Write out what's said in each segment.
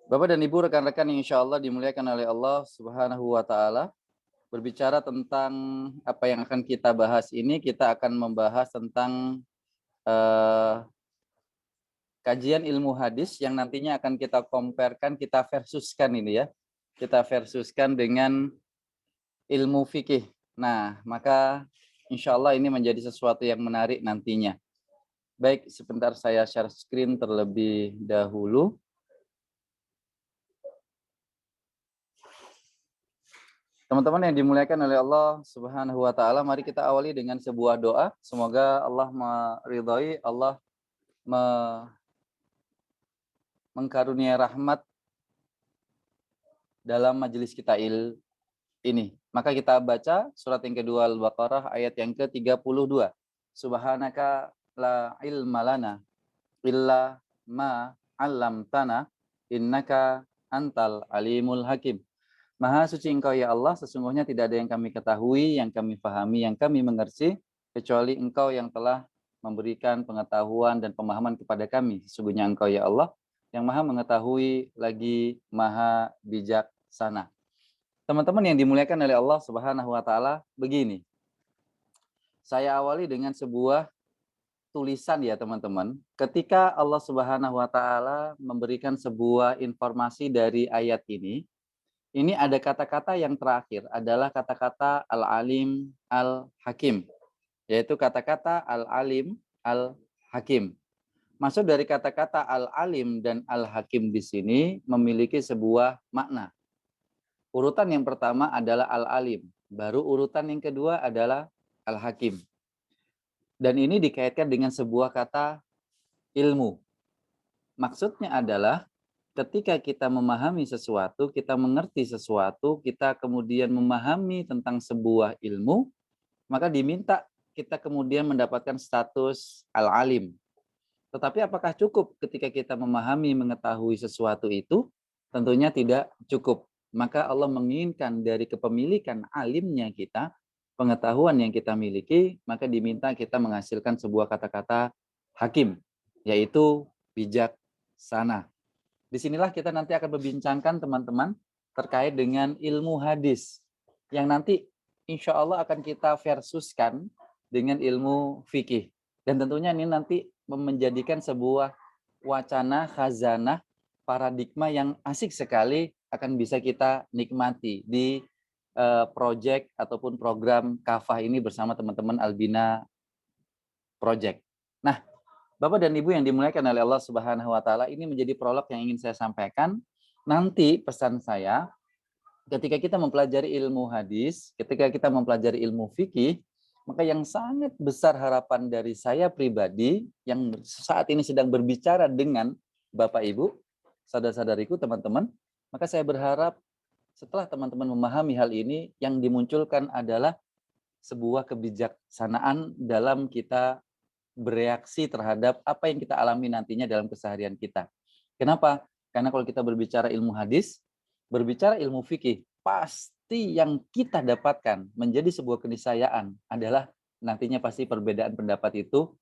Bapak dan Ibu rekan-rekan yang insya Allah dimuliakan oleh Allah Subhanahu wa Ta'ala, berbicara tentang apa yang akan kita bahas ini, kita akan membahas tentang eh, kajian ilmu hadis yang nantinya akan kita comparekan, kita versuskan ini ya. Kita versuskan dengan ilmu fikih. Nah, maka insya Allah ini menjadi sesuatu yang menarik nantinya. Baik, sebentar saya share screen terlebih dahulu. Teman-teman yang dimuliakan oleh Allah Subhanahu wa taala, mari kita awali dengan sebuah doa. Semoga Allah meridhai, Allah mengkarunia rahmat dalam majelis kita ini. Maka kita baca surat yang kedua Al-Baqarah ayat yang ke-32. Subhanaka la ilma lana illa ma 'allamtana innaka antal alimul hakim. Maha suci Engkau ya Allah, sesungguhnya tidak ada yang kami ketahui, yang kami pahami, yang kami mengerti, kecuali Engkau yang telah memberikan pengetahuan dan pemahaman kepada kami. Sesungguhnya Engkau ya Allah, yang maha mengetahui lagi maha bijaksana. Teman-teman yang dimuliakan oleh Allah Subhanahu wa taala, begini. Saya awali dengan sebuah tulisan ya teman-teman. Ketika Allah Subhanahu wa taala memberikan sebuah informasi dari ayat ini ada kata-kata yang terakhir adalah kata-kata Al-Alim Al-Hakim, yaitu kata-kata Al-Alim Al-Hakim. Maksud dari kata-kata Al-Alim dan Al-Hakim di sini memiliki sebuah makna. Urutan yang pertama adalah Al-Alim, baru urutan yang kedua adalah Al-Hakim. Dan ini dikaitkan dengan sebuah kata ilmu. Maksudnya adalah ketika kita memahami sesuatu, kita mengerti sesuatu, kita kemudian memahami tentang sebuah ilmu, maka diminta kita kemudian mendapatkan status al-alim. Tetapi apakah cukup ketika kita memahami, mengetahui sesuatu itu? Tentunya tidak cukup. Maka Allah menginginkan dari kepemilikan alimnya kita, pengetahuan yang kita miliki, maka diminta kita menghasilkan sebuah kata-kata hakim, yaitu bijaksana. Disinilah kita nanti akan membincangkan teman-teman terkait dengan ilmu hadis yang nanti insya Allah akan kita versuskan dengan ilmu fikih. Dan tentunya ini nanti menjadikan sebuah wacana khazanah paradigma yang asik sekali akan bisa kita nikmati di project ataupun program kafah ini bersama teman-teman Albina Project. Nah, Bapak dan Ibu yang dimuliakan oleh Allah Subhanahu wa taala, ini menjadi prolog yang ingin saya sampaikan. Nanti pesan saya, ketika kita mempelajari ilmu hadis, ketika kita mempelajari ilmu fikih, maka yang sangat besar harapan dari saya pribadi yang saat ini sedang berbicara dengan Bapak Ibu, saudara-saudariku, teman-teman, maka saya berharap setelah teman-teman memahami hal ini, yang dimunculkan adalah sebuah kebijaksanaan dalam kita bereaksi terhadap apa yang kita alami nantinya dalam keseharian kita. Kenapa? Karena kalau kita berbicara ilmu hadis, berbicara ilmu fikih, pasti yang kita dapatkan menjadi sebuah keniscayaan adalah nantinya pasti perbedaan pendapat itu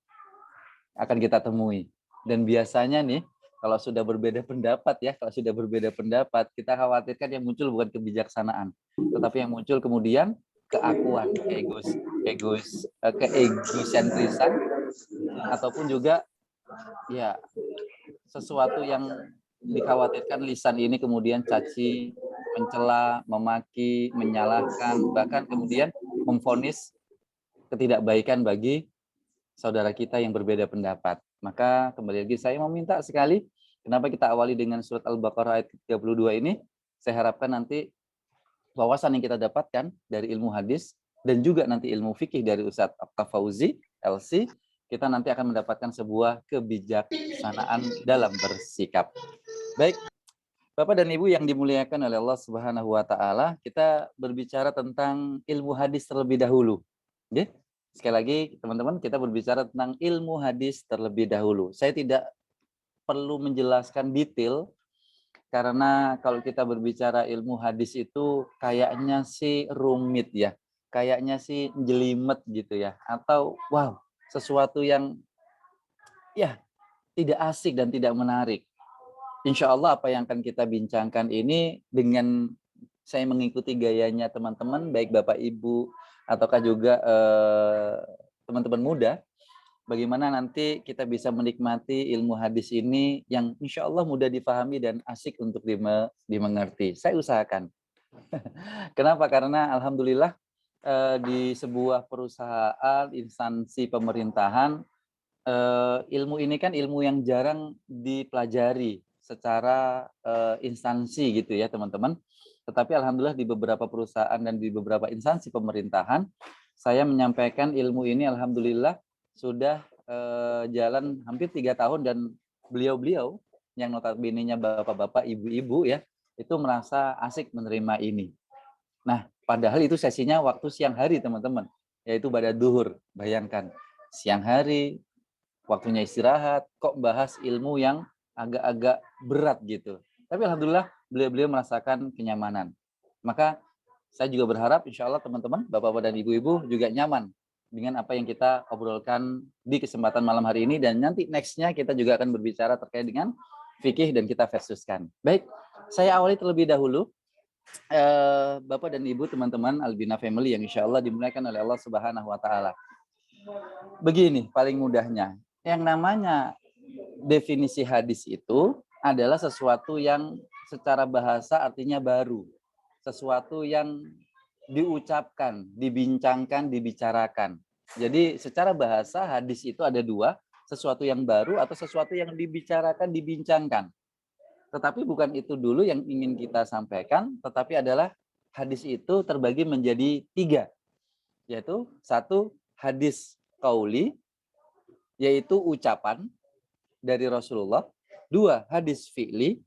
akan kita temui. Dan biasanya nih, kalau sudah berbeda pendapat ya, kalau sudah berbeda pendapat, kita khawatirkan yang muncul bukan kebijaksanaan, tetapi yang muncul kemudian keakuan, keegosentrisan, ataupun juga ya sesuatu yang dikhawatirkan lisan ini kemudian caci, mencela, memaki, menyalahkan, bahkan kemudian memvonis ketidakbaikan bagi saudara kita yang berbeda pendapat. Maka kembali lagi saya meminta sekali, kenapa kita awali dengan surat Al-Baqarah ayat 32 ini, saya harapkan nanti wawasan yang kita dapatkan dari ilmu hadis dan juga nanti ilmu fikih dari Ustadz Fauzi, LC, kita nanti akan mendapatkan sebuah kebijaksanaan dalam bersikap. Baik, Bapak dan Ibu yang dimuliakan oleh Allah Subhanahu wa taala, kita berbicara tentang ilmu hadis terlebih dahulu. Oke? Sekali lagi, teman-teman, kita berbicara tentang ilmu hadis terlebih dahulu. Saya tidak perlu menjelaskan detail karena kalau kita berbicara ilmu hadis itu kayaknya sih rumit ya. Kayaknya sih jelimet gitu ya. Atau wow, sesuatu yang ya tidak asik dan tidak menarik. insya Allah apa yang akan kita bincangkan ini dengan saya mengikuti gayanya teman-teman, baik Bapak Ibu ataukah juga teman-teman muda, bagaimana nanti kita bisa menikmati ilmu hadis ini yang insya Allah mudah dipahami dan asik untuk dimengerti. Saya usahakan. Kenapa? Karena alhamdulillah di sebuah perusahaan, instansi pemerintahan, ilmu ini kan ilmu yang jarang dipelajari secara instansi gitu ya teman-teman. Tetapi alhamdulillah di beberapa perusahaan dan di beberapa instansi pemerintahan, saya menyampaikan ilmu ini alhamdulillah sudah jalan hampir 3 tahun dan beliau-beliau yang notabene-nya bapak-bapak, ibu-ibu ya, itu merasa asik menerima ini. Nah, padahal itu sesinya waktu siang hari teman-teman, yaitu pada duhur. Bayangkan, siang hari, waktunya istirahat, kok bahas ilmu yang agak-agak berat gitu. Tapi alhamdulillah beliau-beliau merasakan kenyamanan. Maka saya juga berharap insya Allah teman-teman, bapak-bapak dan ibu-ibu juga nyaman dengan apa yang kita obrolkan di kesempatan malam hari ini, dan nanti nextnya kita juga akan berbicara terkait dengan fikih dan kita versuskan. Baik, saya awali terlebih dahulu. Bapak dan Ibu teman-teman Albina Family yang insya Allah dimuliakan oleh Allah Subhanahu wa Ta'ala. Begini paling mudahnya, yang namanya definisi hadis itu adalah sesuatu yang secara bahasa artinya baru, sesuatu yang diucapkan, dibincangkan, dibicarakan. Jadi secara bahasa hadis itu ada dua, sesuatu yang baru atau sesuatu yang dibicarakan, dibincangkan. Tetapi bukan itu dulu yang ingin kita sampaikan, tetapi adalah hadis itu terbagi menjadi 3, yaitu 1 hadis qauli, yaitu ucapan dari Rasulullah, 2 hadis fi'li,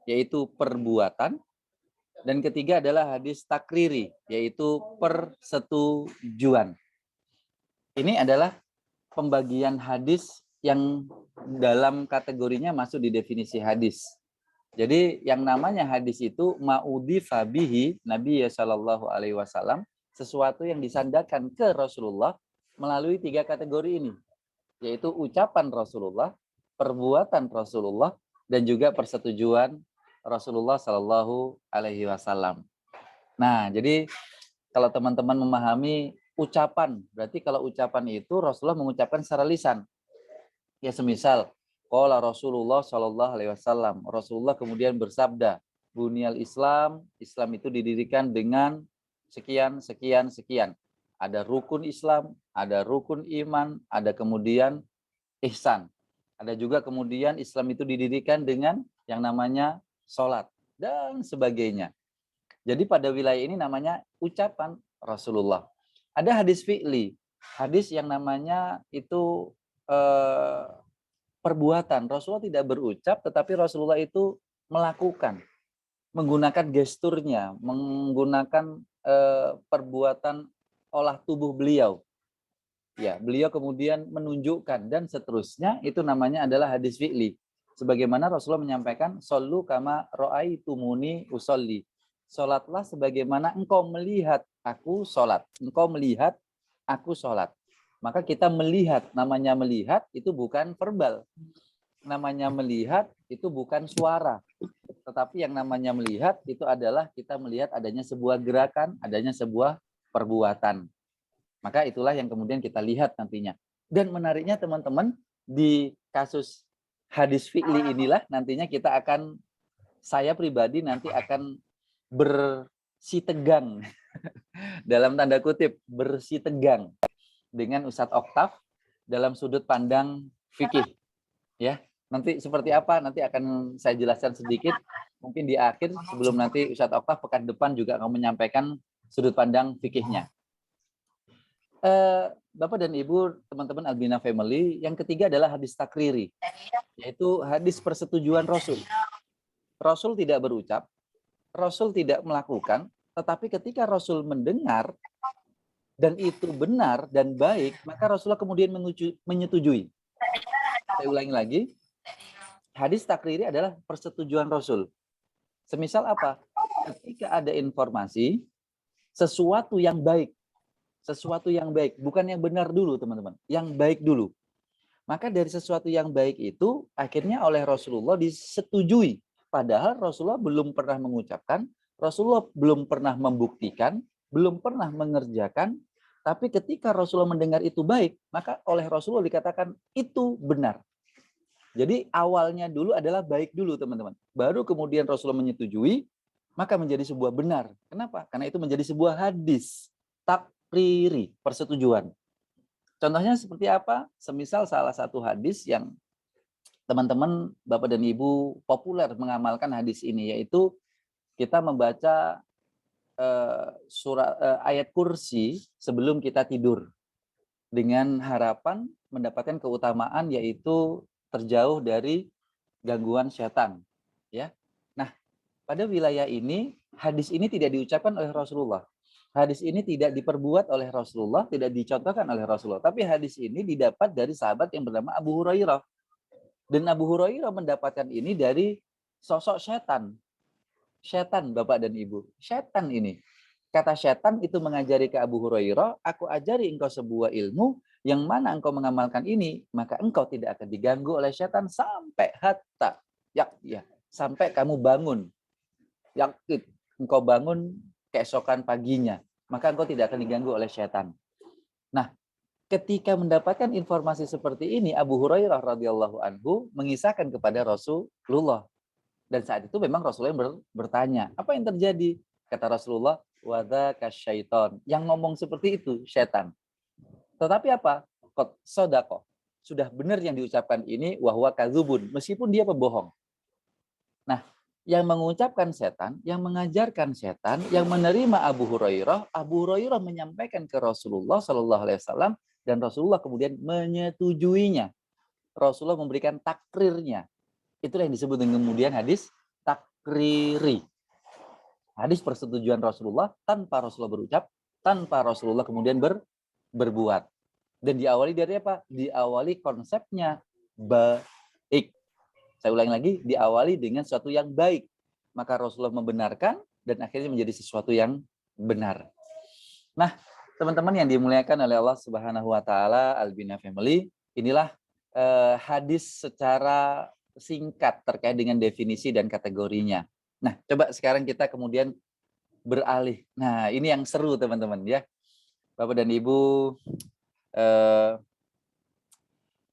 yaitu perbuatan, dan ketiga adalah hadis takriri, yaitu persetujuan. Ini adalah pembagian hadis yang dalam kategorinya masuk di definisi hadis. Jadi yang namanya hadis itu ma'udhifa bihi Nabi sallallahu alaihi wasallam, sesuatu yang disandarkan ke Rasulullah melalui 3 kategori ini, yaitu ucapan Rasulullah, perbuatan Rasulullah, dan juga persetujuan Rasulullah sallallahu alaihi wasallam. Nah, jadi kalau teman-teman memahami ucapan, berarti kalau ucapan itu Rasulullah mengucapkan secara lisan. Ya semisal qala Rasulullah sallallahu alaihi wasallam, Rasulullah kemudian bersabda, bunyal Islam, Islam itu didirikan dengan sekian sekian sekian. Ada rukun Islam, ada rukun iman, ada kemudian ihsan. Ada juga kemudian Islam itu didirikan dengan yang namanya sholat dan sebagainya. Jadi pada wilayah ini namanya ucapan Rasulullah. Ada hadis fi'li, hadis yang namanya itu perbuatan. Rasulullah tidak berucap, tetapi Rasulullah itu melakukan, menggunakan gesturnya, menggunakan perbuatan olah tubuh beliau. Ya, beliau kemudian menunjukkan dan seterusnya, itu namanya adalah hadis fi'li. Sebagaimana Rasulullah menyampaikan, "Shollu kama ra'aitumuni usolli." Salatlah sebagaimana engkau melihat aku salat. Engkau melihat aku salat. Maka kita melihat, namanya melihat itu bukan verbal. Namanya melihat itu bukan suara. Tetapi yang namanya melihat itu adalah kita melihat adanya sebuah gerakan, adanya sebuah perbuatan. Maka itulah yang kemudian kita lihat nantinya. Dan menariknya teman-teman, di kasus hadis fi'li inilah nantinya kita akan, saya pribadi nanti akan bersitegang dalam tanda kutip bersitegang dengan Ustadz Oktaf dalam sudut pandang fikih ya. Nanti seperti apa nanti akan saya jelaskan sedikit mungkin di akhir, sebelum nanti Ustadz Oktaf pekan depan juga akan menyampaikan sudut pandang fikihnya. Bapak dan Ibu teman-teman Albina Family, yang ketiga adalah hadis takriri, yaitu hadis persetujuan Rasul. Rasul tidak berucap, Rasul tidak melakukan, tetapi ketika Rasul mendengar dan itu benar dan baik, maka Rasulullah kemudian menyetujui. Saya ulangi lagi, hadis takriri adalah persetujuan Rasul. Semisal apa? Ketika ada informasi, sesuatu yang baik, bukan yang benar dulu teman-teman, yang baik dulu. Maka dari sesuatu yang baik itu akhirnya oleh Rasulullah disetujui. Padahal Rasulullah belum pernah mengucapkan, Rasulullah belum pernah membuktikan, belum pernah mengerjakan, tapi ketika Rasulullah mendengar itu baik, maka oleh Rasulullah dikatakan itu benar. Jadi awalnya dulu adalah baik dulu teman-teman. Baru kemudian Rasulullah menyetujui, maka menjadi sebuah benar. Kenapa? Karena itu menjadi sebuah hadis. Takriri, persetujuan. Contohnya seperti apa? Semisal salah satu hadis yang teman-teman, Bapak dan Ibu populer mengamalkan hadis ini, yaitu kita membaca ayat kursi sebelum kita tidur dengan harapan mendapatkan keutamaan yaitu terjauh dari gangguan setan. Ya. Nah, pada wilayah ini hadis ini tidak diucapkan oleh Rasulullah. Hadis ini tidak diperbuat oleh Rasulullah, tidak dicontohkan oleh Rasulullah. Tapi hadis ini didapat dari sahabat yang bernama Abu Hurairah. Dan Abu Hurairah mendapatkan ini dari sosok setan. Setan, Bapak dan Ibu. Setan ini. Kata setan itu mengajari ke Abu Hurairah, aku ajari engkau sebuah ilmu, yang mana engkau mengamalkan ini, maka engkau tidak akan diganggu oleh setan sampai hatta. Ya, sampai kamu bangun. Yakin, engkau bangun keesokan paginya, maka engkau tidak akan diganggu oleh setan. Nah, ketika mendapatkan informasi seperti ini, Abu Hurairah radhiyallahu anhu mengisahkan kepada Rasulullah. Dan saat itu memang Rasulullah bertanya, apa yang terjadi? Kata Rasulullah, wadhaka syaiton. Yang ngomong seperti itu, setan. Tetapi apa? Qad sadaqa. Sudah benar yang diucapkan ini, wahwa kadzubun. Meskipun dia pembohong. Nah, yang mengucapkan setan, yang mengajarkan setan, yang menerima Abu Hurairah menyampaikan ke Rasulullah Shallallahu Alaihi Wasallam dan Rasulullah kemudian menyetujuinya. Rasulullah memberikan takrirnya. Itulah yang disebut dengan kemudian hadis takriri. Hadis persetujuan Rasulullah tanpa Rasulullah berucap, tanpa Rasulullah kemudian berbuat. Dan diawali dari apa? Diawali konsepnya baik. Saya ulangi lagi, diawali dengan sesuatu yang baik. Maka Rasulullah membenarkan dan akhirnya menjadi sesuatu yang benar. Nah, teman-teman yang dimuliakan oleh Allah Subhanahu wa taala, Albina Family, inilah hadis secara singkat terkait dengan definisi dan kategorinya. Nah, coba sekarang kita kemudian beralih. Nah, ini yang seru teman-teman ya. Bapak dan Ibu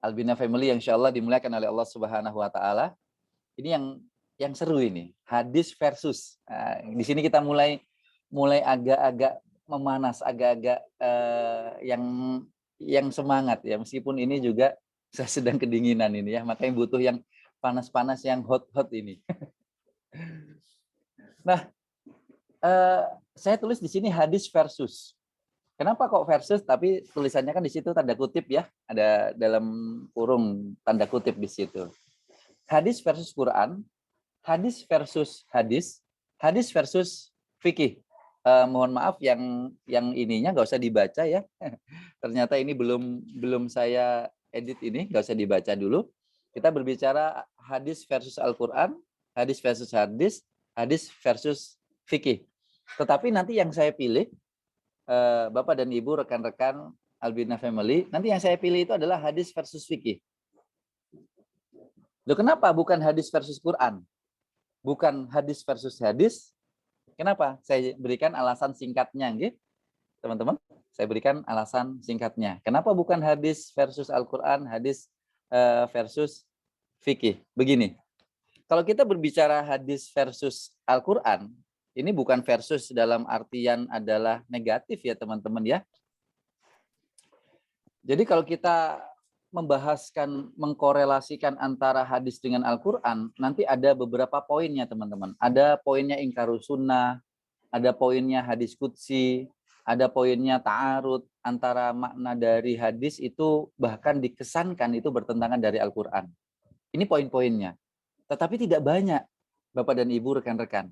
Albina Family yang insya Allah dimuliakan oleh Allah Subhanahu wa taala. Ini yang seru ini, hadis versus. Nah, di sini kita mulai agak-agak memanas, agak-agak yang semangat ya, meskipun ini juga saya sedang kedinginan ini ya, makanya butuh yang panas-panas, yang hot-hot ini. Nah, saya tulis di sini hadis versus. Kenapa kok versus? Tapi tulisannya kan di situ tanda kutip ya, ada dalam kurung tanda kutip di situ. Hadis versus Quran, hadis versus hadis, hadis versus fikih. Mohon maaf yang ininya nggak usah dibaca ya. Ternyata ini belum saya edit ini, nggak usah dibaca dulu. Kita berbicara hadis versus Al-Quran, hadis versus hadis, hadis versus fikih. Tetapi nanti yang saya pilih, Bapak dan Ibu, rekan-rekan Albina Family, nanti yang saya pilih itu adalah hadis versus fikih. Loh, kenapa bukan hadis versus Quran? Bukan hadis versus hadis. Kenapa? Saya berikan alasan singkatnya, gitu. Teman-teman. Saya berikan alasan singkatnya. Kenapa bukan hadis versus Al-Quran, hadis versus fikih? Begini, kalau kita berbicara hadis versus Al-Quran, ini bukan versus dalam artian adalah negatif ya teman-teman ya. Jadi kalau kita mengkorelasikan antara hadis dengan Al-Quran, nanti ada beberapa poinnya teman-teman. Ada poinnya ingkarus sunnah, ada poinnya hadis qudsi, ada poinnya ta'arud, antara makna dari hadis itu bahkan dikesankan itu bertentangan dari Al-Quran. Ini poin-poinnya. Tetapi tidak banyak, Bapak dan Ibu, rekan-rekan.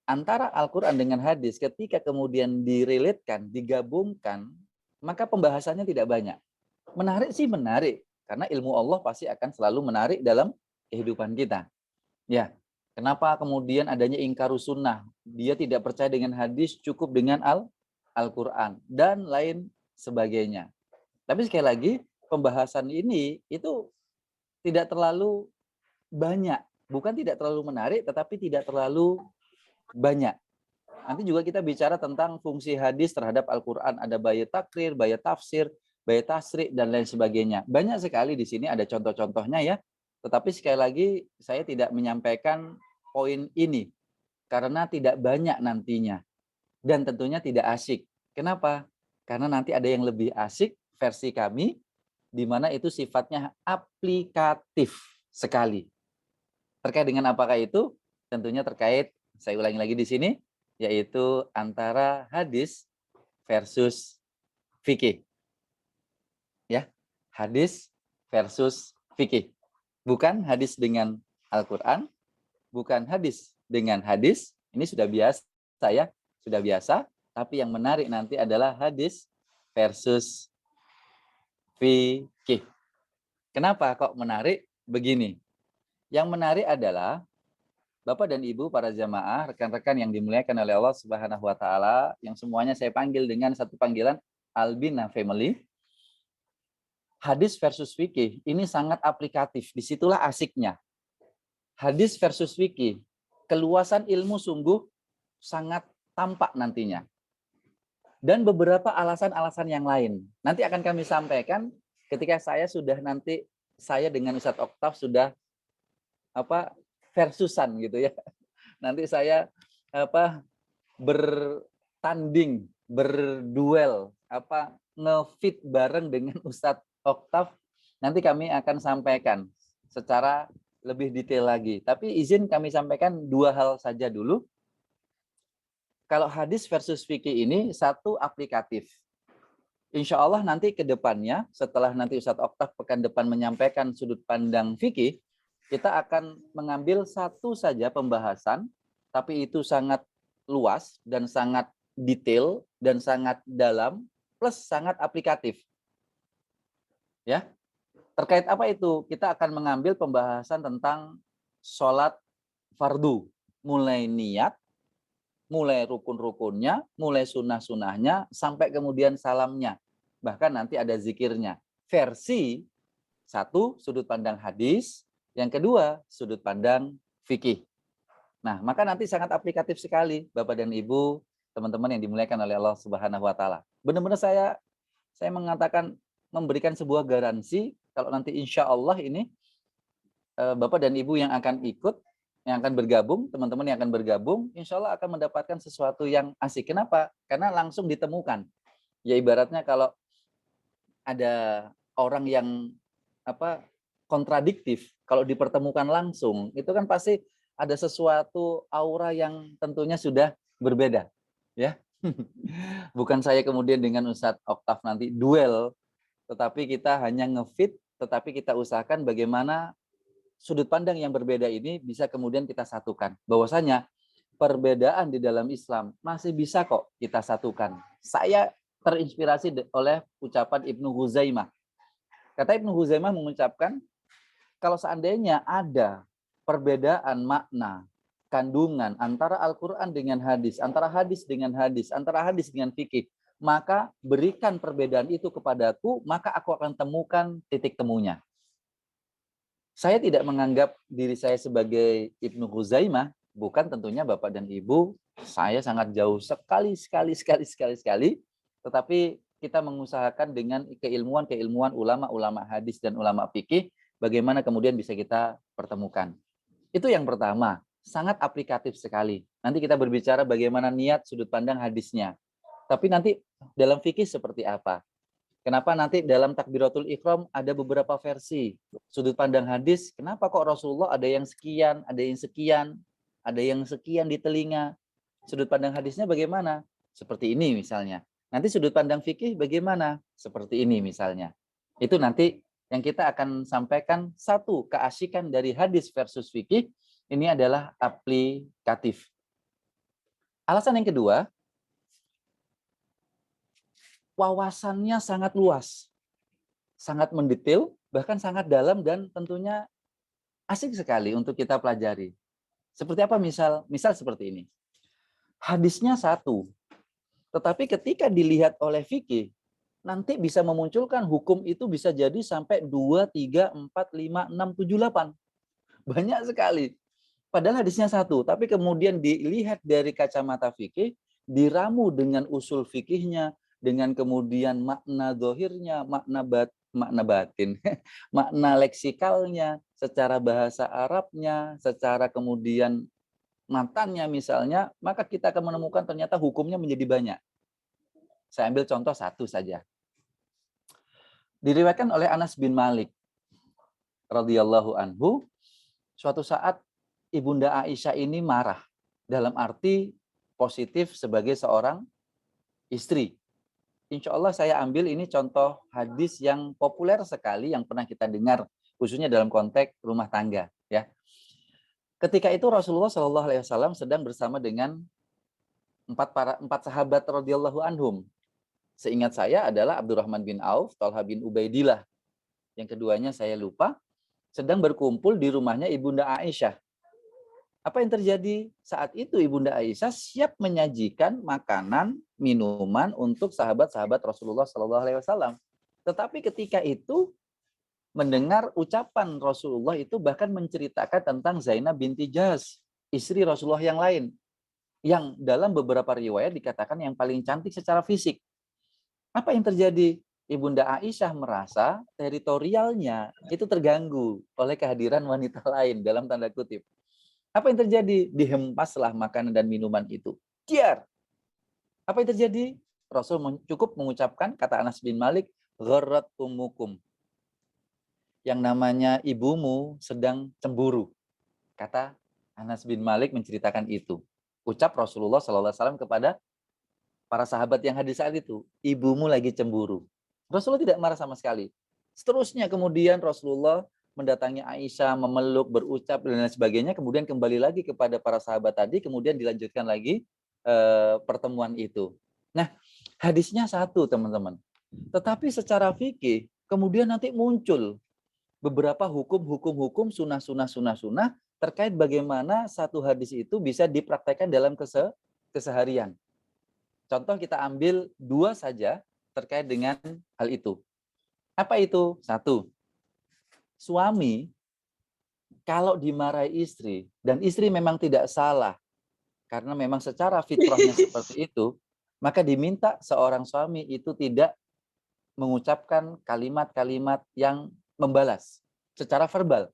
Antara Al-Quran dengan hadis ketika kemudian direlatekan, digabungkan, maka pembahasannya tidak banyak. Menarik sih menarik, karena ilmu Allah pasti akan selalu menarik dalam kehidupan kita. Ya, kenapa kemudian adanya ingkarus sunnah? Dia tidak percaya dengan hadis, cukup dengan Al-Quran dan lain sebagainya. Tapi sekali lagi, pembahasan ini itu tidak terlalu banyak. Bukan tidak terlalu menarik, tetapi tidak terlalu banyak. Nanti juga kita bicara tentang fungsi hadis terhadap Al-Quran. Ada bayat takrir, bayat tafsir, bayat tasri, dan lain sebagainya. Banyak sekali di sini ada contoh-contohnya ya. Tetapi sekali lagi saya tidak menyampaikan poin ini. Karena tidak banyak nantinya. Dan tentunya tidak asik. Kenapa? Karena nanti ada yang lebih asik versi kami, di mana itu sifatnya aplikatif sekali. Terkait dengan apakah itu? Tentunya terkait, saya ulangi lagi di sini, yaitu antara hadis versus fikih. Ya, hadis versus fikih. Bukan hadis dengan Al-Quran, bukan hadis dengan hadis. Ini sudah biasa ya, sudah biasa. Tapi yang menarik nanti adalah hadis versus fikih. Kenapa kok menarik? Begini. Yang menarik adalah Bapak dan Ibu para jamaah, rekan-rekan yang dimuliakan oleh Allah Subhanahu wa taala, yang semuanya saya panggil dengan satu panggilan Albina Family. Hadis versus fikih ini sangat aplikatif. Disitulah asiknya. Hadis versus fikih, keluasan ilmu sungguh sangat tampak nantinya. Dan beberapa alasan-alasan yang lain. Nanti akan kami sampaikan ketika saya dengan Ustadz Oktaf sudah versusan gitu ya. Nanti saya bertanding, berduel, ngefit bareng dengan Ustadz Oktaf. Nanti kami akan sampaikan secara lebih detail lagi. Tapi izin kami sampaikan dua hal saja dulu. Kalau hadis versus fikih ini satu aplikatif. Insya Allah nanti ke depannya, setelah nanti Ustadz Oktaf pekan depan menyampaikan sudut pandang fikih, kita akan mengambil satu saja pembahasan, tapi itu sangat luas dan sangat detail dan sangat dalam, plus sangat aplikatif. Ya, terkait apa itu? Kita akan mengambil pembahasan tentang sholat fardu, mulai niat, mulai rukun-rukunnya, mulai sunnah-sunnahnya, sampai kemudian salamnya. Bahkan nanti ada zikirnya. Versi satu, sudut pandang hadis. Yang kedua, sudut pandang fikih. Nah, maka nanti sangat aplikatif sekali, Bapak dan Ibu, teman-teman yang dimuliakan oleh Allah Subhanahu wa taala. Benar-benar saya mengatakan, memberikan sebuah garansi, kalau nanti insya Allah ini, Bapak dan Ibu yang akan ikut, yang akan bergabung, teman-teman yang akan bergabung, insya Allah akan mendapatkan sesuatu yang asik. Kenapa? Karena langsung ditemukan. Ya ibaratnya kalau ada orang yang kontradiktif, kalau dipertemukan langsung, itu kan pasti ada sesuatu aura yang tentunya sudah berbeda, ya. Bukan saya kemudian dengan Ustadz Oktaf nanti duel, tetapi kita hanya ngefit, tetapi kita usahakan bagaimana sudut pandang yang berbeda ini bisa kemudian kita satukan. Bahwasanya perbedaan di dalam Islam masih bisa kok kita satukan. Saya terinspirasi oleh ucapan Ibnu Huzaimah. Kata Ibnu Huzaimah mengucapkan, kalau seandainya ada perbedaan makna, kandungan antara Al-Quran dengan hadis, antara hadis dengan hadis, antara hadis dengan fikih, maka berikan perbedaan itu kepadaku, maka aku akan temukan titik temunya. Saya tidak menganggap diri saya sebagai Ibnu Huzaimah, bukan tentunya Bapak dan Ibu, saya sangat jauh sekali, tetapi kita mengusahakan dengan keilmuan ulama-ulama hadis dan ulama fikih, bagaimana kemudian bisa kita pertemukan. Itu yang pertama, sangat aplikatif sekali. Nanti kita berbicara bagaimana niat sudut pandang hadisnya. Tapi nanti dalam fikih seperti apa? Kenapa nanti dalam takbiratul ihram ada beberapa versi sudut pandang hadis? Kenapa kok Rasulullah ada yang sekian, ada yang sekian, ada yang sekian di telinga? Sudut pandang hadisnya bagaimana? Seperti ini misalnya. Nanti sudut pandang fikih bagaimana? Seperti ini misalnya. Itu nanti yang kita akan sampaikan satu keasikan dari hadis versus fikih ini adalah aplikatif. Alasan yang kedua, wawasannya sangat luas, sangat mendetail, bahkan sangat dalam dan tentunya asik sekali untuk kita pelajari. Seperti apa misal seperti ini. Hadisnya satu, tetapi ketika dilihat oleh fikih, nanti bisa memunculkan hukum itu bisa jadi sampai 2, 3, 4, 5, 6, 7, 8. Banyak sekali. Padahal hadisnya satu, tapi kemudian dilihat dari kacamata fikih, diramu dengan usul fikihnya, dengan kemudian makna dohirnya, makna batin, makna leksikalnya, secara bahasa Arabnya, secara kemudian matannya misalnya, maka kita akan menemukan ternyata hukumnya menjadi banyak. Saya ambil contoh satu saja. Diriwayatkan oleh Anas bin Malik radhiyallahu anhu, suatu saat Ibunda Aisyah ini marah dalam arti positif sebagai seorang istri. Insya Allah saya ambil ini contoh hadis yang populer sekali yang pernah kita dengar khususnya dalam konteks rumah tangga. Ya, ketika itu Rasulullah Shallallahu Alaihi Wasallam sedang bersama dengan empat sahabat radhiyallahu anhum. Seingat saya adalah Abdurrahman bin Auf, Talha bin Ubaidillah. Yang keduanya saya lupa. Sedang berkumpul di rumahnya Ibunda Aisyah. Apa yang terjadi? Saat itu Ibunda Aisyah siap menyajikan makanan, minuman untuk sahabat-sahabat Rasulullah Shallallahu Alaihi Wasallam. Tetapi ketika itu mendengar ucapan Rasulullah itu bahkan menceritakan tentang Zainab binti Jahsh, istri Rasulullah yang lain, yang dalam beberapa riwayat dikatakan yang paling cantik secara fisik. Apa yang terjadi? Ibunda Aisyah merasa teritorialnya itu terganggu oleh kehadiran wanita lain dalam tanda kutip. Apa yang terjadi? Dihempaslah makanan dan minuman itu. Diar. Apa yang terjadi? Rasul cukup mengucapkan kata Anas bin Malik, gharrat ummukum. Yang namanya ibumu sedang cemburu. Kata Anas bin Malik menceritakan itu. Ucap Rasulullah SAW kepada para sahabat yang hadir saat itu, ibumu lagi cemburu. Rasulullah tidak marah sama sekali. Seterusnya kemudian Rasulullah mendatangi Aisyah, memeluk, berucap, dan lain sebagainya. Kemudian kembali lagi kepada para sahabat tadi, kemudian dilanjutkan lagi pertemuan itu. Nah, hadisnya satu, teman-teman. Tetapi secara fikih, kemudian nanti muncul beberapa hukum sunnah terkait bagaimana satu hadis itu bisa dipraktekkan dalam keseharian. Contoh kita ambil dua saja terkait dengan hal itu. Apa itu? Satu, suami kalau dimarahi istri dan istri memang tidak salah karena memang secara fitrahnya seperti itu, maka diminta seorang suami itu tidak mengucapkan kalimat-kalimat yang membalas secara verbal.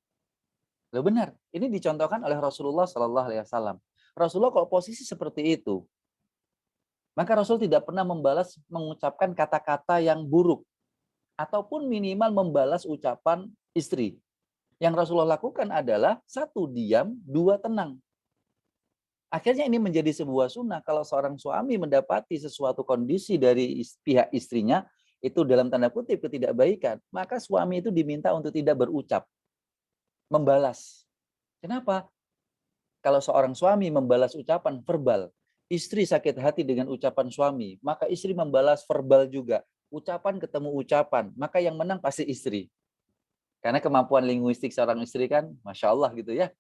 Loh benar, ini dicontohkan oleh Rasulullah Shallallahu Alaihi Wasallam. Rasulullah kalau posisi seperti itu, maka Rasul tidak pernah membalas mengucapkan kata-kata yang buruk ataupun minimal membalas ucapan istri. Yang Rasulullah lakukan adalah satu diam, dua tenang. Akhirnya ini menjadi sebuah sunnah kalau seorang suami mendapati sesuatu kondisi dari pihak istrinya itu dalam tanda kutip ketidakbaikan, maka suami itu diminta untuk tidak berucap, membalas. Kenapa? Kalau seorang suami membalas ucapan verbal, istri sakit hati dengan ucapan suami, maka istri membalas verbal juga. Ucapan ketemu ucapan, maka yang menang pasti istri. Karena kemampuan linguistik seorang istri kan, Masya Allah gitu ya.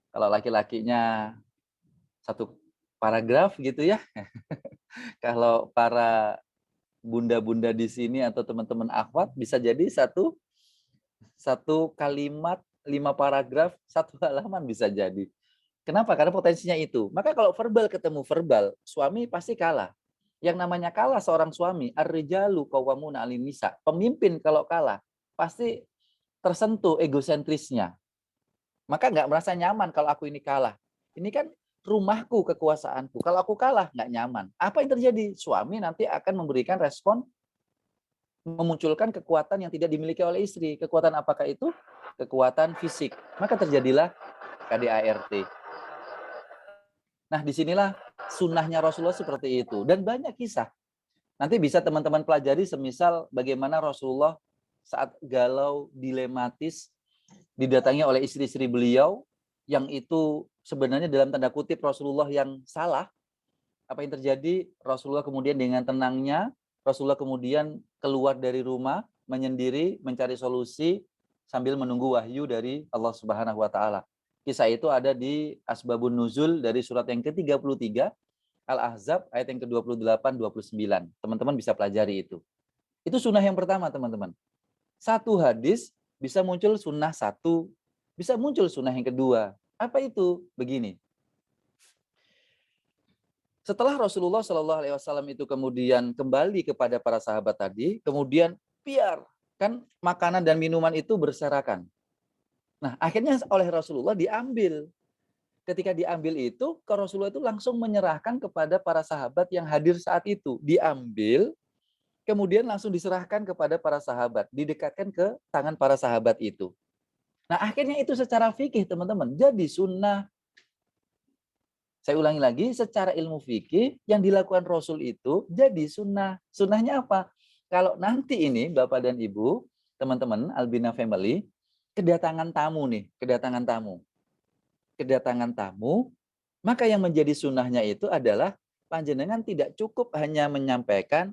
Kalau laki-lakinya satu paragraf gitu ya. Kalau para bunda-bunda di sini atau teman-teman akhwat bisa jadi satu kalimat 5 paragraf, 1 halaman bisa jadi. Kenapa? Karena potensinya itu. Maka kalau verbal ketemu verbal, suami pasti kalah. Yang namanya kalah seorang suami, ar-rijalu qawwamuna 'alan nisa. Pemimpin kalau kalah, pasti tersentuh egosentrisnya. Maka nggak merasa nyaman kalau aku ini kalah. Ini kan rumahku, kekuasaanku. Kalau aku kalah, nggak nyaman. Apa yang terjadi? Suami nanti akan memberikan respon, memunculkan kekuatan yang tidak dimiliki oleh istri. Kekuatan apakah itu? Kekuatan fisik. Maka terjadilah KDART. Nah, disinilah sunnahnya Rasulullah seperti itu. Dan banyak kisah. Nanti bisa teman-teman pelajari semisal bagaimana Rasulullah saat galau, dilematis, didatangi oleh istri-istri beliau, yang itu sebenarnya dalam tanda kutip Rasulullah yang salah. Apa yang terjadi? Rasulullah kemudian dengan tenangnya, Rasulullah kemudian keluar dari rumah, menyendiri, mencari solusi, sambil menunggu wahyu dari Allah Subhanahu wa Ta'ala. Kisah itu ada di Asbabun Nuzul dari surat yang ke-33, Al-Ahzab ayat yang ke-28-29. Teman-teman bisa pelajari itu. Itu sunnah yang pertama, teman-teman. Satu hadis bisa muncul sunnah satu, bisa muncul sunnah yang kedua. Apa itu? Begini. Setelah Rasulullah Shallallahu Alaihi Wasallam itu kemudian kembali kepada para sahabat tadi, kemudian kan makanan dan minuman itu berserakan. Nah, akhirnya oleh Rasulullah diambil. Ketika diambil itu, Rasulullah itu langsung menyerahkan kepada para sahabat yang hadir saat itu. Diambil, kemudian langsung diserahkan kepada para sahabat, didekatkan ke tangan para sahabat itu. Nah, akhirnya itu secara fikih, teman-teman, jadi sunnah. Saya ulangi lagi, secara ilmu fikih yang dilakukan Rasul itu jadi sunnah. Sunnahnya apa? Kalau nanti ini Bapak dan Ibu, teman-teman Albina Family, kedatangan tamu nih, kedatangan tamu, maka yang menjadi sunnahnya itu adalah panjenengan tidak cukup hanya menyampaikan,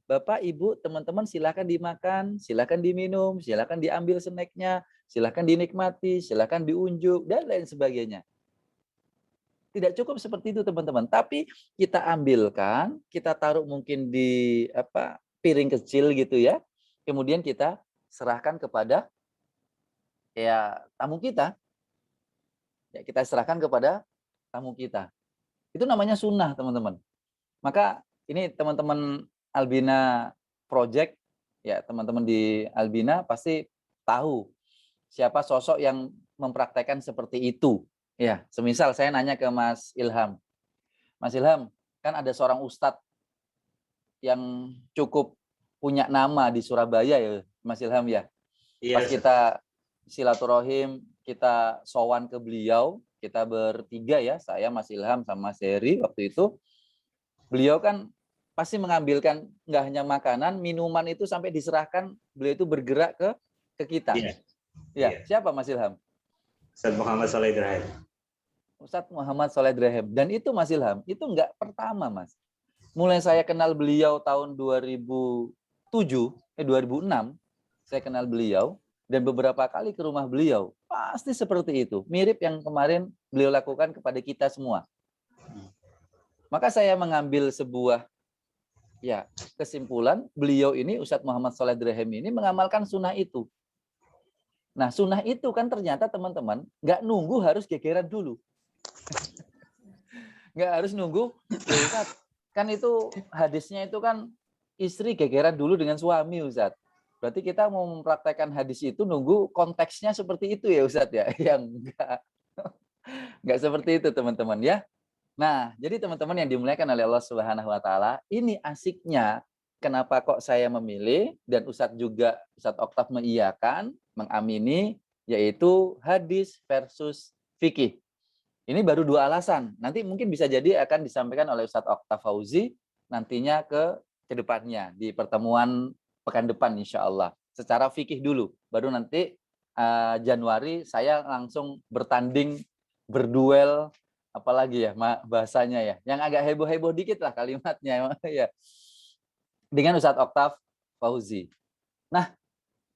Bapak, Ibu, teman-teman silakan dimakan, silakan diminum, silakan diambil snacknya, silakan dinikmati, silakan diunjuk, dan lain sebagainya. Tidak cukup seperti itu, teman-teman. Tapi kita ambilkan, kita taruh mungkin di piring kecil gitu ya. Kemudian kita serahkan kepada tamu kita. Ya, kita serahkan kepada tamu kita. Itu namanya sunnah, teman-teman. Maka ini teman-teman Albina Project, ya teman-teman di Albina pasti tahu siapa sosok yang mempraktekkan seperti itu. Ya, semisal saya nanya ke Mas Ilham. Mas Ilham, kan ada seorang ustadz yang cukup punya nama di Surabaya ya, Mas Ilham ya. Iya, Pas kita silaturahim, kita sowan ke beliau, kita bertiga ya, saya, Mas Ilham, sama Mas Heri waktu itu. Beliau kan pasti mengambilkan nggak hanya makanan, minuman itu sampai diserahkan, beliau itu bergerak ke kita. Iya. Ya, Iya. siapa Mas Ilham? Ustaz Muhammad Saleh Ibrahim. Ustadz Muhammad Saleh Ibrahim. Dan itu Mas Ilham, itu nggak pertama, Mas. Mulai saya kenal beliau tahun 2006, saya kenal beliau, dan beberapa kali ke rumah beliau, pasti seperti itu. Mirip yang kemarin beliau lakukan kepada kita semua. Maka saya mengambil sebuah kesimpulan, beliau ini, Ustadz Muhammad Saleh Ibrahim ini mengamalkan sunnah itu. Nah, sunnah itu kan ternyata teman-teman, nggak nunggu harus gegeran dulu. Nggak harus nunggu, Ustadz, kan itu hadisnya itu kan istri gegeran dulu dengan suami, Ustadz. Berarti kita mau mempraktekkan hadis itu nunggu konteksnya seperti itu ya, Ustadz ya? Yang enggak seperti itu, teman-teman ya. Nah, jadi teman-teman yang dimuliakan oleh Allah Subhanahu wa taala, ini asiknya kenapa kok saya memilih dan Ustadz juga, Ustadz Oktav mengiyakan, mengamini, yaitu hadis versus fikih. Ini baru dua alasan. Nanti mungkin bisa jadi akan disampaikan oleh Ustadz Oktav Fauzi nantinya ke depannya di pertemuan pekan depan insya Allah. Secara fikih dulu, baru nanti Januari saya langsung bertanding, berduel, apalagi ya bahasanya ya, yang agak heboh-heboh dikit lah kalimatnya ya, dengan Ustadz Oktav Fauzi. Nah,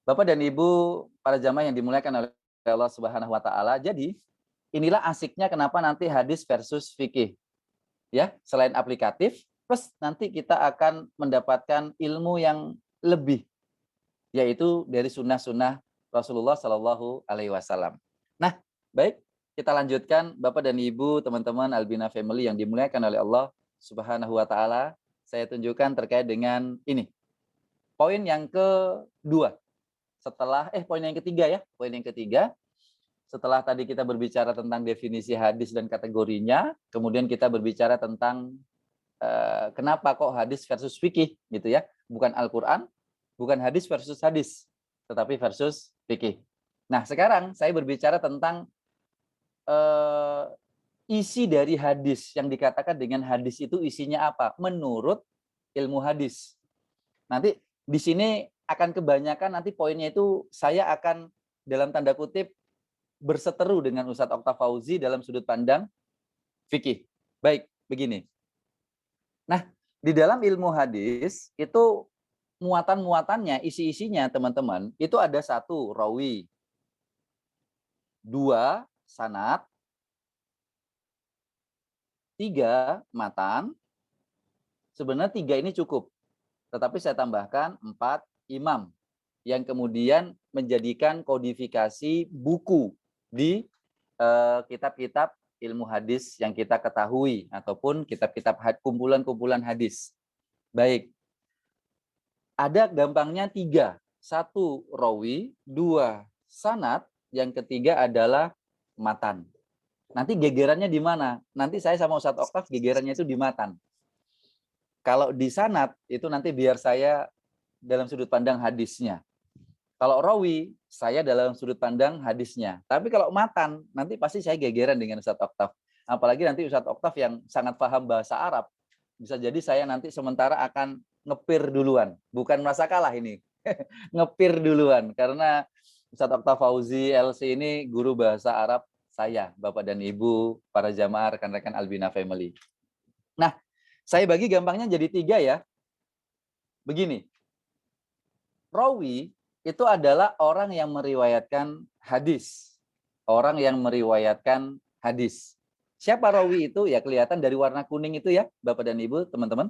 Bapak dan Ibu para jamaah yang dimuliakan oleh Allah Subhanahu wa taala, jadi inilah asiknya kenapa nanti hadis versus fikih. Ya, selain aplikatif, plus nanti kita akan mendapatkan ilmu yang lebih, yaitu dari sunnah-sunnah Rasulullah Shallallahu Alaihi Wasallam. Nah, baik, kita lanjutkan Bapak dan Ibu, teman-teman Albina Family yang dimuliakan oleh Allah Subhanahu wa taala. Saya tunjukkan terkait dengan ini. Poin yang kedua. Poin yang ketiga ya. Poin yang ketiga. Setelah tadi kita berbicara tentang definisi hadis dan kategorinya, kemudian kita berbicara tentang kenapa kok hadis versus fikih gitu ya. Bukan Al-Qur'an, bukan hadis versus hadis, tetapi versus fikih. Nah, sekarang saya berbicara tentang isi dari hadis, yang dikatakan dengan hadis itu isinya apa menurut ilmu hadis. Nanti di sini akan kebanyakan nanti poinnya itu saya akan dalam tanda kutip berseteru dengan Ustadz Oktav Fauzi dalam sudut pandang fikih. Baik, begini. Nah, di dalam ilmu hadis itu muatan-muatannya, isi-isinya teman-teman, itu ada 1 rawi, 2 sanad, 3 matan. Sebenarnya 3 ini cukup. Tetapi saya tambahkan 4 imam yang kemudian menjadikan kodifikasi buku di kitab-kitab ilmu hadis yang kita ketahui ataupun kitab-kitab kumpulan-kumpulan hadis. Baik, ada gampangnya 3. 1 rawi, 2 sanad, yang ketiga adalah matan. Nanti gegerannya di mana? Nanti saya sama Ustadz Oktaf gegerannya itu di matan. Kalau di sanad itu nanti biar saya dalam sudut pandang hadisnya. Kalau rawi, saya dalam sudut pandang hadisnya. Tapi kalau matan, nanti pasti saya gegeran dengan Ustadz Oktaf. Apalagi nanti Ustadz Oktaf yang sangat paham bahasa Arab. Bisa jadi saya nanti sementara akan ngepir duluan. Bukan merasa kalah ini. Ngepir duluan. Karena Ustadz Oktaf Fauzi LC ini guru bahasa Arab saya, Bapak dan Ibu, para jamaah, rekan-rekan Albina Family. Nah, saya bagi gampangnya jadi 3 ya. Begini. Rawi itu adalah orang yang meriwayatkan hadis. Orang yang meriwayatkan hadis. Siapa rawi itu? Ya kelihatan dari warna kuning itu ya, Bapak dan Ibu, teman-teman.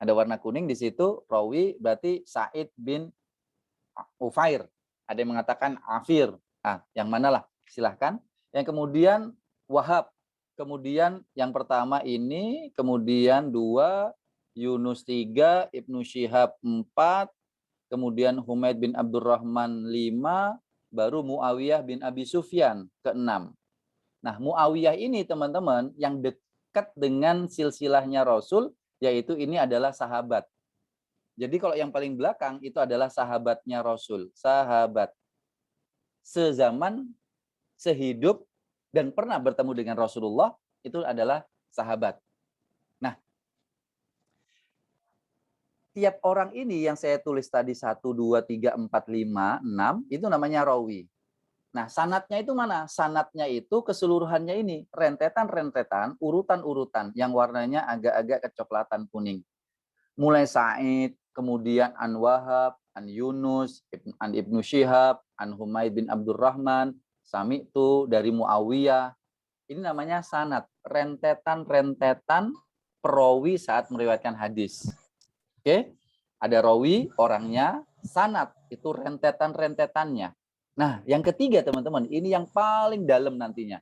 Ada warna kuning di situ, rawi berarti Sa'id bin Ufair. Ada yang mengatakan Afir. Yang mana lah? Silahkan. Yang kemudian Wahab. Kemudian yang pertama ini, kemudian 2, Yunus 3, Ibnu Syihab 4, kemudian Humaid bin Abdurrahman 5, baru Muawiyah bin Abi Sufyan ke-6. Nah, Muawiyah ini teman-teman yang dekat dengan silsilahnya Rasul, yaitu ini adalah sahabat. Jadi kalau yang paling belakang itu adalah sahabatnya Rasul. Sahabat. Sezaman, sehidup, dan pernah bertemu dengan Rasulullah, itu adalah sahabat. Nah, tiap orang ini yang saya tulis tadi 1, 2, 3, 4, 5, 6, itu namanya rawi. Nah, sanatnya itu mana? Sanatnya itu keseluruhannya ini, rentetan-rentetan, urutan-urutan yang warnanya agak-agak kecoklatan kuning. Mulai Sa'id, kemudian An Wahab, An Yunus, An Ibnu Syihab, An Humaid bin Abdurrahman, Sami'tu dari Muawiyah. Ini namanya sanad, rentetan-rentetan perawi saat meriwayatkan hadis. Oke? Ada rawi orangnya, sanad itu rentetan-rentetannya. Nah, yang ketiga teman-teman, ini yang paling dalam nantinya,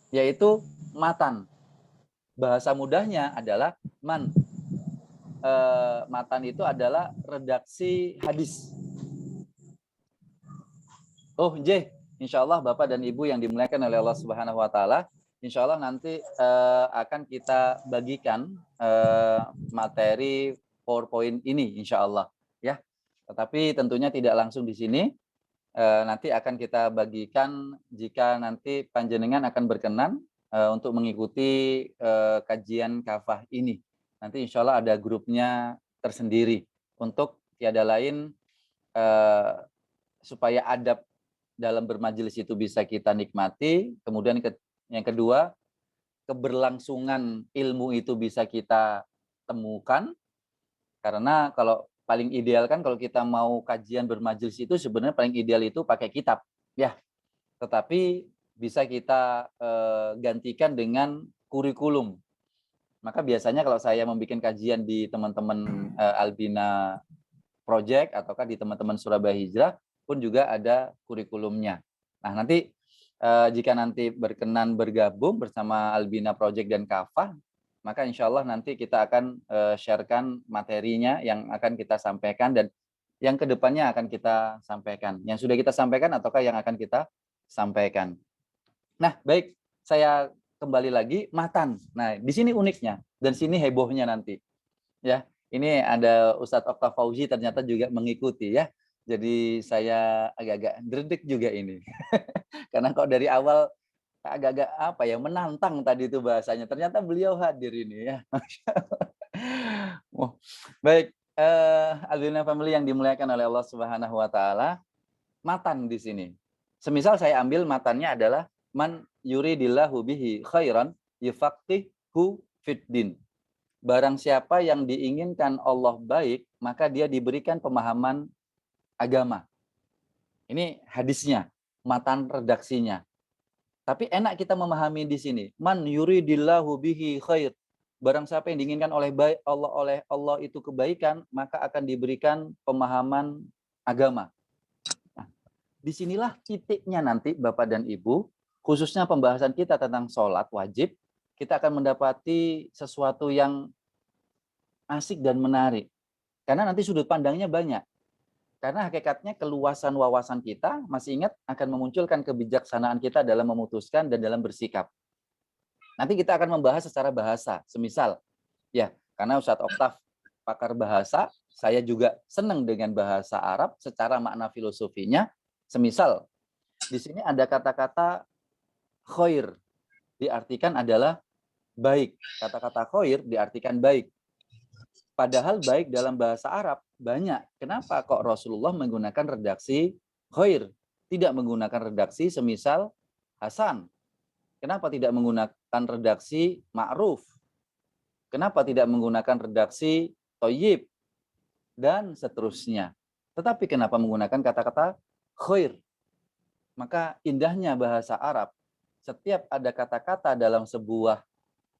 yaitu matan. Bahasa mudahnya adalah man. Matan itu adalah redaksi hadis. Oh, insya Allah Bapak dan Ibu yang dimuliakan oleh Allah Subhanahu Wa Taala, insya Allah nanti akan kita bagikan materi PowerPoint ini, insya Allah, ya. Tetapi tentunya tidak langsung di sini. Nanti akan kita bagikan jika nanti panjenengan akan berkenan untuk mengikuti kajian kafah ini. Nanti insya Allah ada grupnya tersendiri untuk tiada lain supaya adab dalam bermajelis itu bisa kita nikmati. Kemudian yang kedua, keberlangsungan ilmu itu bisa kita temukan. Karena kalau paling ideal kan kalau kita mau kajian bermajelis itu sebenarnya paling ideal itu pakai kitab. Ya, tetapi bisa kita gantikan dengan kurikulum. Maka biasanya kalau saya membuat kajian di teman-teman Albina Project ataukah di teman-teman Surabaya Hijrah pun juga ada kurikulumnya. Nah, nanti jika nanti berkenan bergabung bersama Albina Project dan Kafah, maka insya Allah nanti kita akan sharekan materinya yang akan kita sampaikan dan yang kedepannya akan kita sampaikan. Yang sudah kita sampaikan ataukah yang akan kita sampaikan. Nah, baik, saya kembali lagi matan. Nah, di sini uniknya dan sini hebohnya nanti. Ya, ini ada Ustadz Oktaf Fauzi ternyata juga mengikuti ya. Jadi saya agak-agak dredeg juga ini. Karena kok dari awal agak-agak apa ya, menantang tadi itu bahasanya. Ternyata beliau hadir ini ya. Oh, baik, Albina Family yang dimuliakan oleh Allah Subhanahu Wa Taala, matan di sini. Semisal saya ambil matannya adalah man yuridillahu bihi khairan yufaqihu fiddin. Barang siapa yang diinginkan Allah baik, maka dia diberikan pemahaman agama. Ini hadisnya, matan redaksinya. Tapi enak kita memahami di sini. Man yuridillahu bihi khair. barang siapa yang diinginkan oleh Allah itu kebaikan, maka akan diberikan pemahaman agama. Nah, disinilah titiknya nanti Bapak dan Ibu, khususnya pembahasan kita tentang sholat wajib, kita akan mendapati sesuatu yang asik dan menarik. Karena nanti sudut pandangnya banyak. Karena hakikatnya keluasan wawasan kita, masih ingat, akan memunculkan kebijaksanaan kita dalam memutuskan dan dalam bersikap. Nanti kita akan membahas secara bahasa. Semisal, ya, karena Ustadz Oktaf pakar bahasa, saya juga senang dengan bahasa Arab secara makna filosofinya. Semisal, di sini ada kata-kata khair, diartikan adalah baik. Kata-kata khair diartikan baik. Padahal baik dalam bahasa Arab banyak. Kenapa kok Rasulullah menggunakan redaksi khair? Tidak menggunakan redaksi semisal Hasan. Kenapa tidak menggunakan redaksi ma'ruf? Kenapa tidak menggunakan redaksi toyib? Dan seterusnya. Tetapi kenapa menggunakan kata-kata khair? Maka indahnya bahasa Arab, setiap ada kata-kata dalam sebuah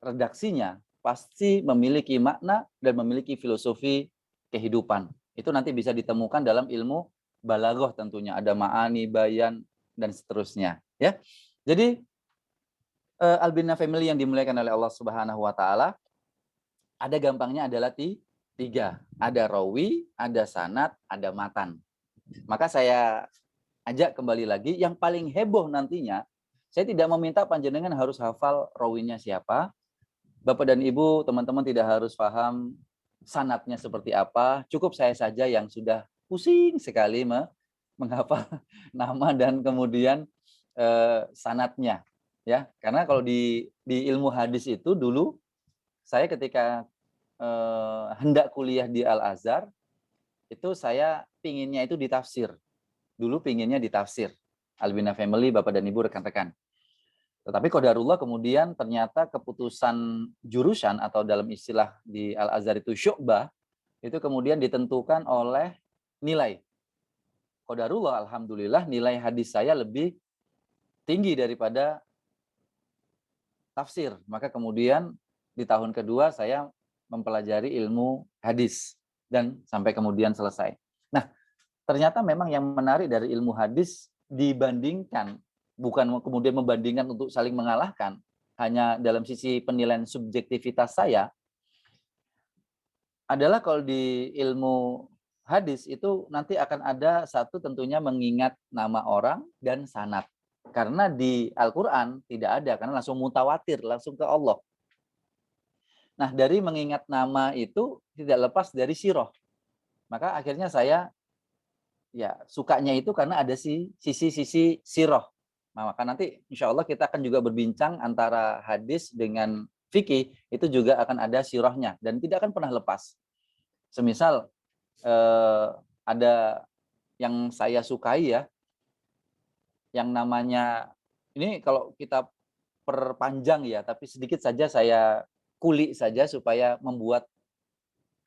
redaksinya, pasti memiliki makna dan memiliki filosofi kehidupan. Itu nanti bisa ditemukan dalam ilmu balaghah tentunya. Ada ma'ani, bayan, dan seterusnya. Ya. Jadi, Albina Family yang dimuliakan oleh Allah Subhanahu wa Ta'ala, ada gampangnya adalah tiga. Ada rawi, ada sanad, ada matan. Maka saya ajak kembali lagi, yang paling heboh nantinya, saya tidak meminta panjenengan harus hafal rawinya siapa. Bapak dan Ibu, teman-teman tidak harus paham sanatnya seperti apa. Cukup saya saja yang sudah pusing sekali menghafal nama dan kemudian sanatnya. Ya, karena kalau di ilmu hadis itu dulu saya ketika hendak kuliah di Al-Azhar, itu saya pinginnya itu ditafsir. Dulu pinginnya ditafsir. Albina Family, Bapak dan Ibu, rekan-rekan. Tetapi qadarullah kemudian ternyata keputusan jurusan atau dalam istilah di Al-Azhar itu syu'bah, itu kemudian ditentukan oleh nilai. Qadarullah, alhamdulillah, nilai hadis saya lebih tinggi daripada tafsir. Maka kemudian di tahun kedua saya mempelajari ilmu hadis dan sampai kemudian selesai. Nah, ternyata memang yang menarik dari ilmu hadis dibandingkan, bukan kemudian membandingkan untuk saling mengalahkan, hanya dalam sisi penilaian subjektivitas saya, adalah kalau di ilmu hadis itu nanti akan ada satu tentunya mengingat nama orang dan sanad. Karena di Al-Quran tidak ada, karena langsung mutawatir, langsung ke Allah. Nah, dari mengingat nama itu tidak lepas dari sirah. Maka akhirnya saya ya sukanya itu karena ada sisi-sisi sirah. Nah, maka nanti insya Allah kita akan juga berbincang antara hadis dengan fikih, itu juga akan ada sirahnya dan tidak akan pernah lepas. Semisal ada yang saya sukai ya, yang namanya, ini kalau kita perpanjang ya, tapi sedikit saja saya kulik saja supaya membuat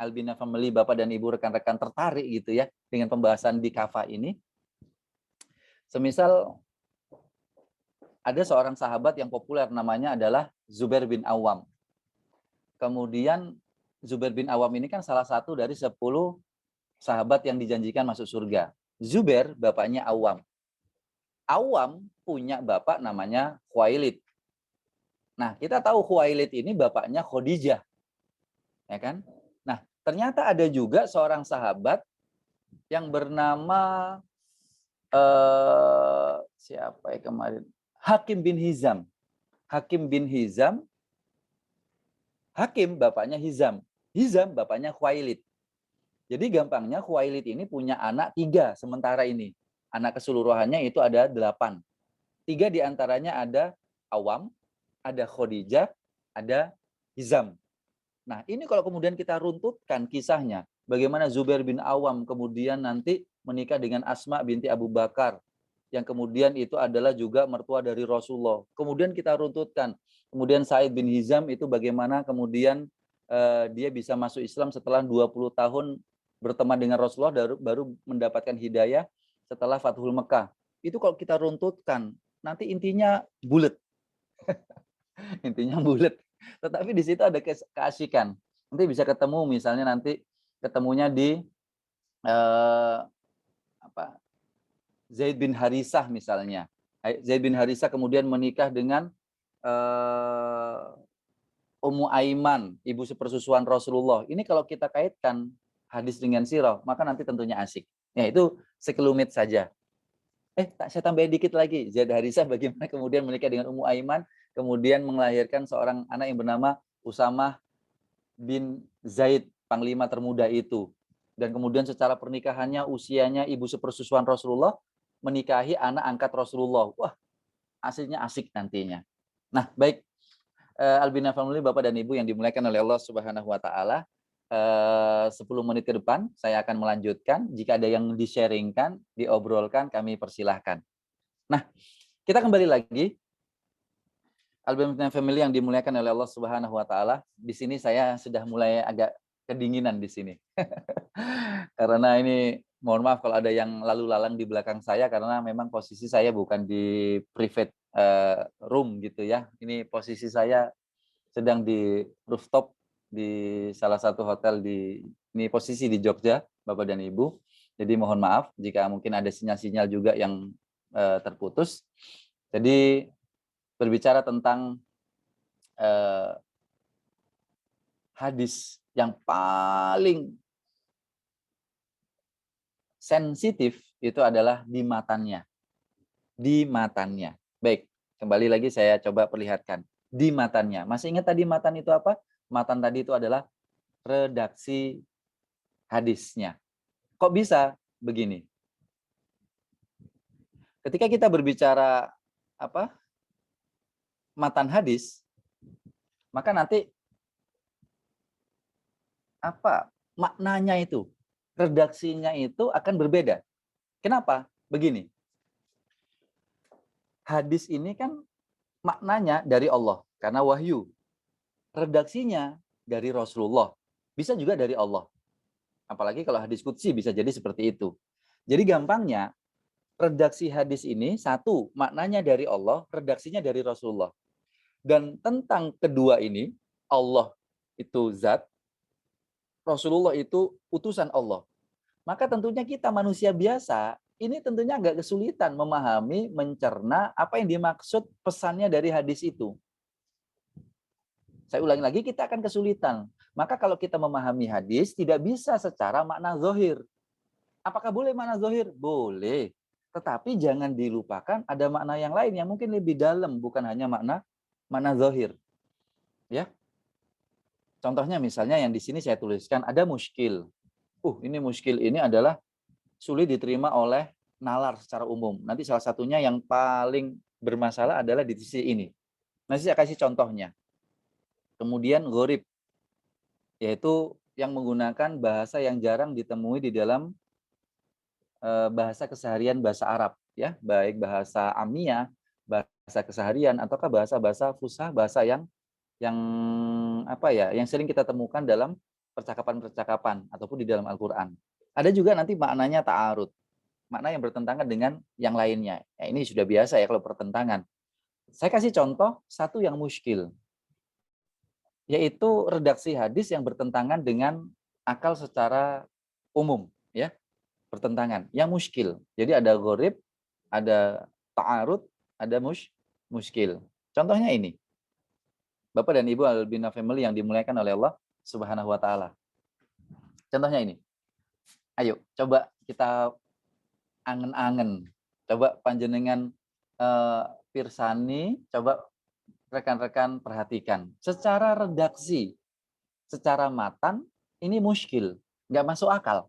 Albina Family, Bapak dan Ibu, rekan-rekan tertarik gitu ya dengan pembahasan di Kafa ini. Semisal ada seorang sahabat yang populer namanya adalah Zubair bin Awam. Kemudian Zubair bin Awam ini kan salah satu dari 10 sahabat yang dijanjikan masuk surga. Zubair bapaknya Awam. Awam punya bapak namanya Khuwailid. Nah, kita tahu Khuwailid ini bapaknya Khadijah. Ya kan? Nah, ternyata ada juga seorang sahabat yang bernama siapa ya kemarin? Hakim bin Hizam. Hakim bin Hizam. Hakim bapaknya Hizam. Hizam bapaknya Khuwailid. Jadi gampangnya Khuwailid ini punya anak 3 sementara ini. Anak keseluruhannya itu ada 8. 3 diantaranya ada Awam, ada Khadijah, ada Hizam. Nah, ini kalau kemudian kita runtutkan kisahnya, bagaimana Zubair bin Awam kemudian nanti menikah dengan Asma binti Abu Bakar, yang kemudian itu adalah juga mertua dari Rasulullah. Kemudian kita runtutkan, kemudian Said bin Hizam itu bagaimana kemudian dia bisa masuk Islam setelah 20 tahun berteman dengan Rasulullah, baru mendapatkan hidayah setelah Fathul Mekah. Itu kalau kita runtutkan, nanti intinya bulet. Intinya bulet. Tetapi di situ ada keasikan. Nanti bisa ketemu misalnya nanti ketemunya di eh, apa Zaid bin Harisah misalnya. Zaid bin Harisah kemudian menikah dengan eh, Ummu Aiman, ibu sepersusuan Rasulullah. Ini kalau kita kaitkan hadis dengan sirah, maka nanti tentunya asik. Ya, itu sekelumit saja. Saya tambahin dikit lagi. Zaid Harisah bagaimana kemudian menikah dengan Ummu Aiman, kemudian melahirkan seorang anak yang bernama Usamah bin Zaid, panglima termuda itu. Dan kemudian secara pernikahannya usianya ibu sepersusuan Rasulullah menikahi anak angkat Rasulullah. Wah, aslinya asik nantinya. Nah, baik Albina Family, Bapak dan Ibu yang dimuliakan oleh Allah Subhanahu wa taala. 10 menit ke depan saya akan melanjutkan. Jika ada yang di-sharingkan, diobrolkan, kami persilahkan. Nah, kita kembali lagi. Albina Family yang dimuliakan oleh Allah Subhanahu wa taala. Di sini saya sudah mulai agak kedinginan di sini. Karena ini mohon maaf kalau ada yang lalu lalang di belakang saya karena memang posisi saya bukan di private room gitu ya. Ini posisi saya sedang di rooftop di salah satu hotel ini posisi di Jogja, Bapak dan Ibu. Jadi mohon maaf jika mungkin ada sinyal-sinyal juga yang terputus. Jadi berbicara tentang hadis yang paling sensitif itu adalah di matanya. Di matanya. Baik, kembali lagi saya coba perlihatkan. Di matanya. Masih ingat tadi matan itu apa? Matan tadi itu adalah redaksi hadisnya. Kok bisa begini? Ketika kita berbicara matan hadis, maka nanti maknanya itu, redaksinya itu akan berbeda. Kenapa? Begini. Hadis ini kan maknanya dari Allah karena wahyu. Redaksinya dari Rasulullah. Bisa juga dari Allah. Apalagi kalau hadis qudsi bisa jadi seperti itu. Jadi gampangnya redaksi hadis ini satu, maknanya dari Allah, redaksinya dari Rasulullah. Dan tentang kedua ini, Allah itu zat, Rasulullah itu utusan Allah. Maka tentunya kita manusia biasa, ini tentunya agak kesulitan memahami, mencerna apa yang dimaksud pesannya dari hadis itu. Saya ulangi lagi, kita akan kesulitan. Maka kalau kita memahami hadis, tidak bisa secara makna zohir. Apakah boleh makna zohir? Boleh. Tetapi jangan dilupakan ada makna yang lain yang mungkin lebih dalam, bukan hanya makna zohir. Ya. Contohnya misalnya yang di sini saya tuliskan, ada muskil. Ini muskil ini adalah sulit diterima oleh nalar secara umum. Nanti salah satunya yang paling bermasalah adalah di sisi ini. Nanti saya kasih contohnya. Kemudian gharib, yaitu yang menggunakan bahasa yang jarang ditemui di dalam bahasa keseharian bahasa Arab, ya, baik bahasa amiyah, bahasa keseharian, ataukah bahasa-bahasa fusah, bahasa yang yang sering kita temukan dalam percakapan-percakapan ataupun di dalam Al-Qur'an. Ada juga nanti maknanya ta'arud, makna yang bertentangan dengan yang lainnya. Ya, ini sudah biasa ya kalau pertentangan. Saya kasih contoh satu yang muskil, yaitu redaksi hadis yang bertentangan dengan akal secara umum, ya, bertentangan, yang muskil. Jadi ada gharib, ada ta'arud, ada muskil. Contohnya ini. Bapak dan Ibu Albina Family yang dimuliakan oleh Allah Subhanahu wa taala. Contohnya ini. Ayo, coba kita angen-angen. Coba panjenengan pirsani, coba rekan-rekan perhatikan. Secara redaksi, secara matan, ini muskil, nggak masuk akal.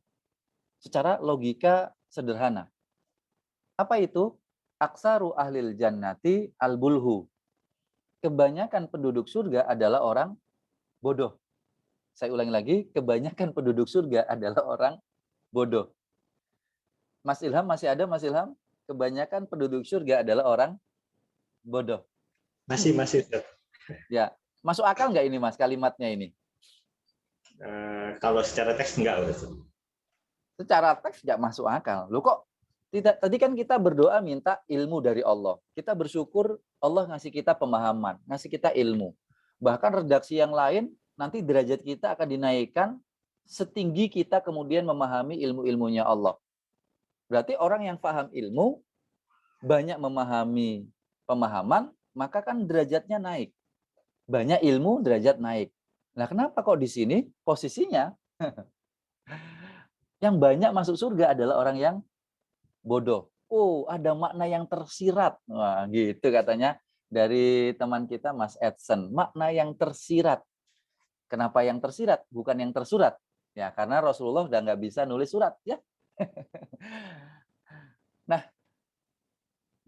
Secara logika sederhana. Apa itu? Aksaru ahlil jannati al-bulhu. Kebanyakan penduduk surga adalah orang bodoh. Saya ulangi lagi, kebanyakan penduduk surga adalah orang bodoh. Mas Ilham masih ada, Mas Ilham? Kebanyakan penduduk surga adalah orang bodoh. Masih. Ya, masuk akal nggak ini Mas kalimatnya ini? Kalau secara teks enggak. Secara teks nggak masuk akal. Loh kok tidak? Tadi kan kita berdoa minta ilmu dari Allah. Kita bersyukur Allah ngasih kita pemahaman, ngasih kita ilmu. Bahkan redaksi yang lain, nanti derajat kita akan dinaikkan setinggi kita kemudian memahami ilmu-ilmunya Allah. Berarti orang yang paham ilmu, banyak memahami pemahaman, maka kan derajatnya naik. Banyak ilmu, derajat naik. Nah, kenapa kok di sini posisinya yang banyak masuk surga adalah orang yang bodoh? Oh, ada makna yang tersirat. Wah, gitu katanya dari teman kita Mas Edson. Makna yang tersirat. Kenapa yang tersirat? Bukan yang tersurat. Ya, karena Rasulullah udah nggak bisa nulis surat. Ya. Nah,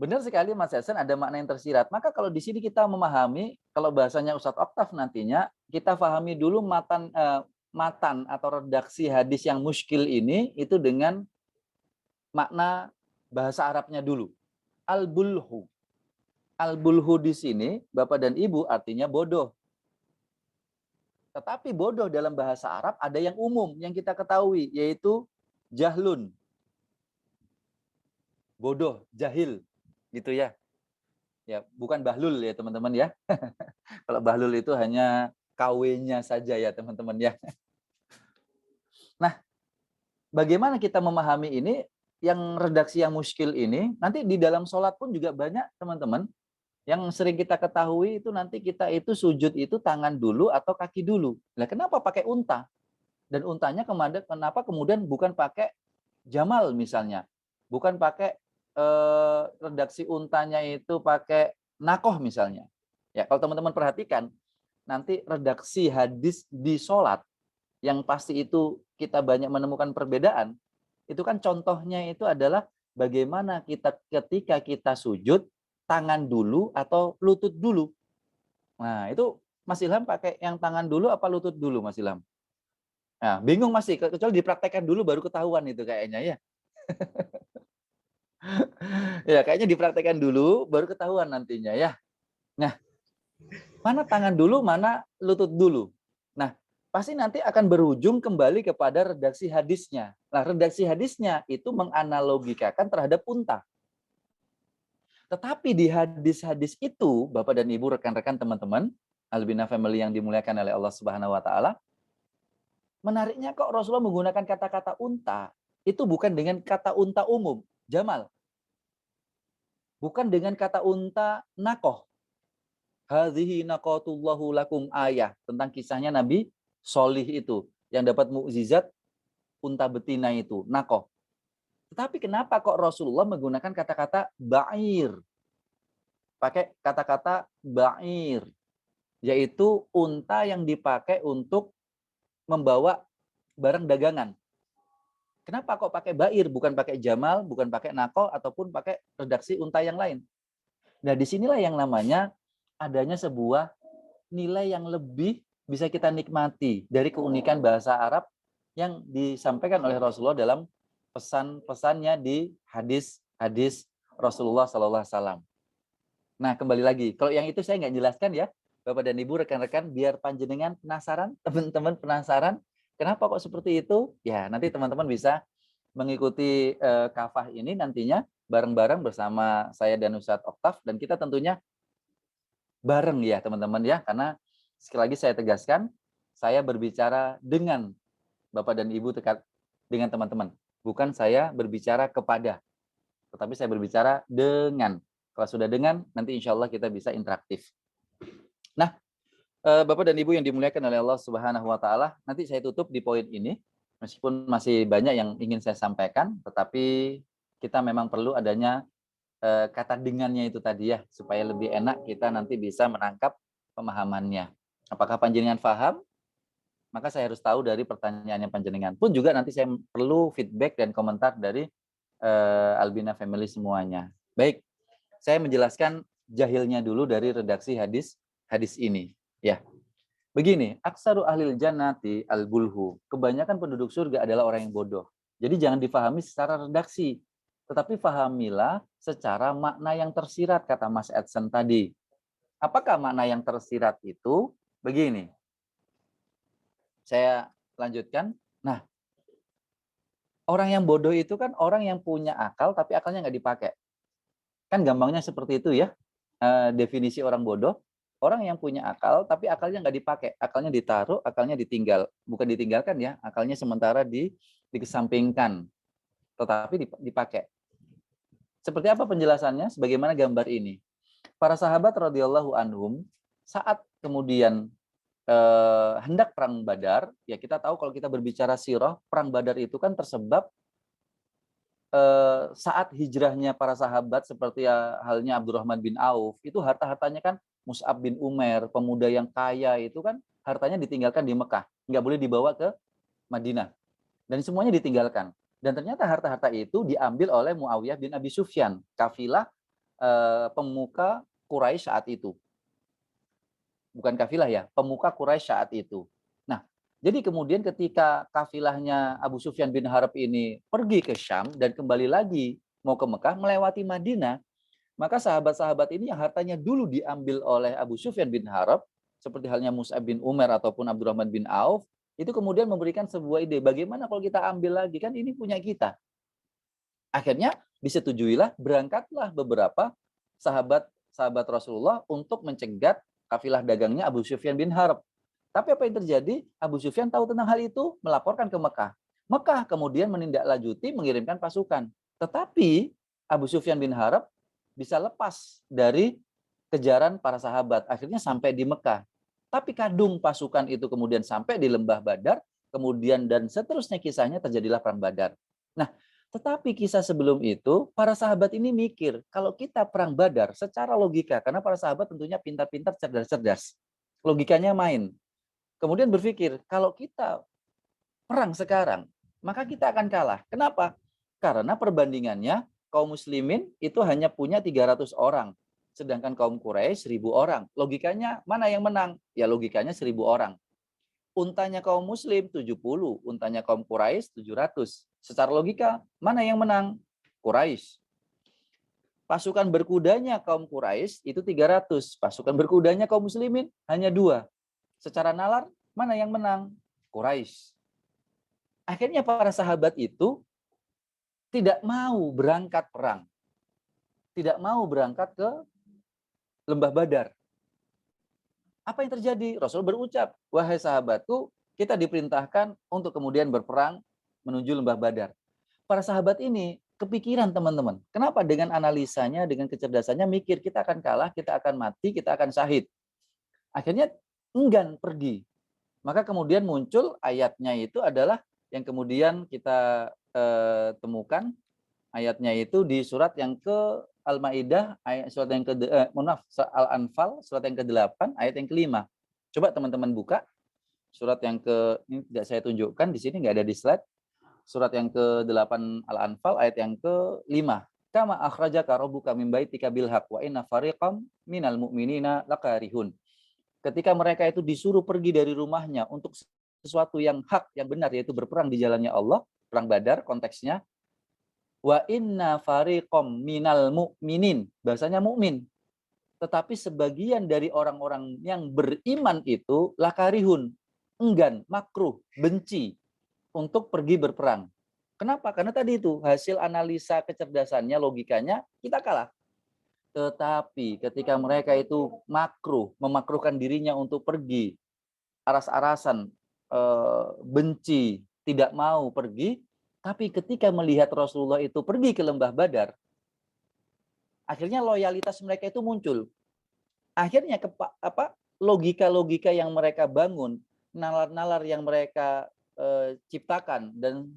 benar sekali Mas Edson, ada makna yang tersirat. Maka kalau di sini kita memahami, kalau bahasanya Ustadz Oktaf nantinya, kita pahami dulu matan atau redaksi hadis yang muskil ini itu dengan makna bahasa Arabnya dulu. Al-bulhu. Al-bulhu di sini, Bapak dan Ibu, artinya bodoh. Tetapi bodoh dalam bahasa Arab ada yang umum, yang kita ketahui, yaitu jahlun. Bodoh, jahil. Gitu ya. Ya, bukan bahlul ya teman-teman ya. Kalau bahlul itu hanya KW-nya saja ya teman-teman ya. Nah, bagaimana kita memahami ini? Yang redaksi yang muskil ini, nanti di dalam sholat pun juga banyak teman-teman. Yang sering kita ketahui itu nanti kita itu sujud itu tangan dulu atau kaki dulu. Nah, kenapa pakai unta? Dan untanya kenapa kemudian bukan pakai jamal misalnya? Bukan pakai redaksi untanya itu pakai nakoh misalnya. Ya, kalau teman-teman perhatikan, nanti redaksi hadis di sholat, yang pasti itu kita banyak menemukan perbedaan, itu kan contohnya itu adalah bagaimana kita ketika kita sujud, tangan dulu atau lutut dulu. Nah, itu Mas Ilham pakai yang tangan dulu apa lutut dulu, Mas Ilham? Nah, bingung masih, kecuali dipraktekkan dulu baru ketahuan itu kayaknya ya. Ya, kayaknya dipraktekkan dulu baru ketahuan nantinya ya. Nah, mana tangan dulu, mana lutut dulu. Nah, pasti nanti akan berujung kembali kepada redaksi hadisnya. Nah, redaksi hadisnya itu menganalogikakan terhadap unta. Tetapi di hadis-hadis itu, Bapak dan Ibu, rekan-rekan, teman-teman, Albina Family yang dimuliakan oleh Allah Subhanahu wa taala, menariknya kok Rasulullah menggunakan kata-kata unta, itu bukan dengan kata unta umum, Jamal. Bukan dengan kata unta nakoh. Hadhihi naqatullahu lakum ayah. Tentang kisahnya Nabi Solih itu. Yang dapat mukjizat unta betina itu, nakoh. Tetapi kenapa kok Rasulullah menggunakan kata-kata ba'ir? Pakai kata-kata ba'ir. Yaitu unta yang dipakai untuk membawa barang dagangan. Kenapa kok pakai ba'ir? Bukan pakai jamal, bukan pakai nakoh, ataupun pakai redaksi unta yang lain. Nah, disinilah yang namanya adanya sebuah nilai yang lebih bisa kita nikmati dari keunikan bahasa Arab yang disampaikan oleh Rasulullah dalam pesan-pesannya di hadis-hadis Rasulullah Sallallahu Alaihi Wasallam. Nah, kembali lagi, kalau yang itu saya nggak jelaskan ya, Bapak dan Ibu, rekan-rekan, biar panjenengan penasaran, teman-teman penasaran, kenapa kok seperti itu? Ya, nanti teman-teman bisa mengikuti kafah ini nantinya bareng-bareng bersama saya dan Ustadz Oktaf, dan kita tentunya bareng ya teman-teman ya, karena sekali lagi saya tegaskan, saya berbicara dengan Bapak dan Ibu dengan teman-teman, bukan saya berbicara kepada, tetapi saya berbicara dengan. Kalau sudah dengan, nanti insya Allah kita bisa interaktif. Nah, Bapak dan Ibu yang dimuliakan oleh Allah Subhanahu wa taala, nanti saya tutup di poin ini. Meskipun masih banyak yang ingin saya sampaikan, tetapi kita memang perlu adanya kata dengannya itu tadi ya, supaya lebih enak kita nanti bisa menangkap pemahamannya. Apakah panjenengan paham? Maka saya harus tahu dari pertanyaannya panjenengan. Pun juga nanti saya perlu feedback dan komentar dari Albina Family semuanya. Baik, saya menjelaskan jahilnya dulu dari redaksi hadis ini. Ya, begini, aksaru ahlil jannati al-bulhu. Kebanyakan penduduk surga adalah orang yang bodoh. Jadi jangan difahami secara redaksi, tetapi fahamilah secara makna yang tersirat, kata Mas Edson tadi. Apakah makna yang tersirat itu? Begini, saya lanjutkan. Nah, orang yang bodoh itu kan orang yang punya akal, tapi akalnya nggak dipakai. Kan gampangnya seperti itu ya, definisi orang bodoh. orang yang punya akal, tapi akalnya nggak dipakai, akalnya ditaruh, akalnya ditinggal, bukan ditinggalkan ya, akalnya sementara dikesampingkan, tetapi dipakai. Seperti apa penjelasannya? Sebagaimana gambar ini. Para sahabat radhiyallahu anhum saat kemudian hendak perang Badar, ya kita tahu kalau kita berbicara sirah, perang Badar itu kan tersebab saat hijrahnya para sahabat seperti halnya Abdurrahman bin Auf, itu harta-hartanya kan Mus'ab bin Umair, pemuda yang kaya itu kan hartanya ditinggalkan di Mekah, nggak boleh dibawa ke Madinah. Dan semuanya ditinggalkan. Dan ternyata harta-harta itu diambil oleh Muawiyah bin Abi Sufyan, kafilah pemuka Quraisy saat itu. Bukan kafilah ya, pemuka Quraisy saat itu. Nah, jadi kemudian ketika kafilahnya Abu Sufyan bin Harb ini pergi ke Syam dan kembali lagi mau ke Mekah melewati Madinah, maka sahabat-sahabat ini yang hartanya dulu diambil oleh Abu Sufyan bin Harb, seperti halnya Mus'ab bin Umair ataupun Abdurrahman bin Auf, itu kemudian memberikan sebuah ide, bagaimana kalau kita ambil lagi, kan ini punya kita. Akhirnya disetujuilah, berangkatlah beberapa sahabat Rasulullah untuk mencegat kafilah dagangnya Abu Sufyan bin Harb. Tapi apa yang terjadi? Abu Sufyan tahu tentang hal itu, melaporkan ke Mekah. Mekah kemudian menindaklanjuti mengirimkan pasukan. Tetapi Abu Sufyan bin Harb bisa lepas dari kejaran para sahabat. Akhirnya sampai di Mekah. Tapi kadung pasukan itu kemudian sampai di lembah Badar, kemudian dan seterusnya kisahnya terjadilah perang Badar. Nah, tetapi kisah sebelum itu, para sahabat ini mikir, kalau kita perang Badar secara logika, karena para sahabat tentunya pintar-pintar, cerdas-cerdas. Logikanya main. Kemudian berpikir, kalau kita perang sekarang, maka kita akan kalah. Kenapa? Karena perbandingannya, kaum muslimin itu hanya punya 300 orang. Sedangkan kaum Quraisy 1000 orang. Logikanya mana yang menang? Ya logikanya 1000 orang. Untanya kaum muslim 70, untanya kaum Quraisy 700. Secara logika, mana yang menang? Quraisy. Pasukan berkudanya kaum Quraisy itu 300. Pasukan berkudanya kaum muslimin hanya 2. Secara nalar, mana yang menang? Quraisy. Akhirnya para sahabat itu tidak mau berangkat perang. Tidak mau berangkat ke lembah Badar. Apa yang terjadi? Rasul berucap, wahai sahabatku, kita diperintahkan untuk kemudian berperang menuju lembah Badar. Para sahabat ini kepikiran teman-teman. Kenapa? Dengan analisanya, dengan kecerdasannya mikir kita akan kalah, kita akan mati, kita akan syahid. Akhirnya enggan pergi. Maka kemudian muncul ayatnya itu adalah yang kemudian kita temukan ayatnya itu di surat yang ke Al-Maidah, surat yang ke Al-Anfal surat yang ke-8 ayat yang ke-5. Coba teman-teman buka surat yang ini tidak saya tunjukkan di sini, nggak ada di slide. Surat yang ke-8 Al-Anfal ayat yang ke-5. Kama akhrajaka rabbuka min baitika bil haqq wa inna fariqam minal mu'minina lakarihun. Ketika mereka itu disuruh pergi dari rumahnya untuk sesuatu yang hak, yang benar, yaitu berperang di jalannya Allah, perang Badar konteksnya, wa inna fariqam minal mu'minin, bahasanya mukmin. Tetapi sebagian dari orang-orang yang beriman itu lakarihun, enggan, makruh, benci untuk pergi berperang. Kenapa? Karena tadi itu hasil analisa kecerdasannya, logikanya kita kalah. Tetapi ketika mereka itu makruh, memakruhkan dirinya untuk pergi, aras-arasan, benci, tidak mau pergi, tapi ketika melihat Rasulullah itu pergi ke lembah Badar, akhirnya loyalitas mereka itu muncul. Akhirnya logika-logika yang mereka bangun, nalar-nalar yang mereka ciptakan, dan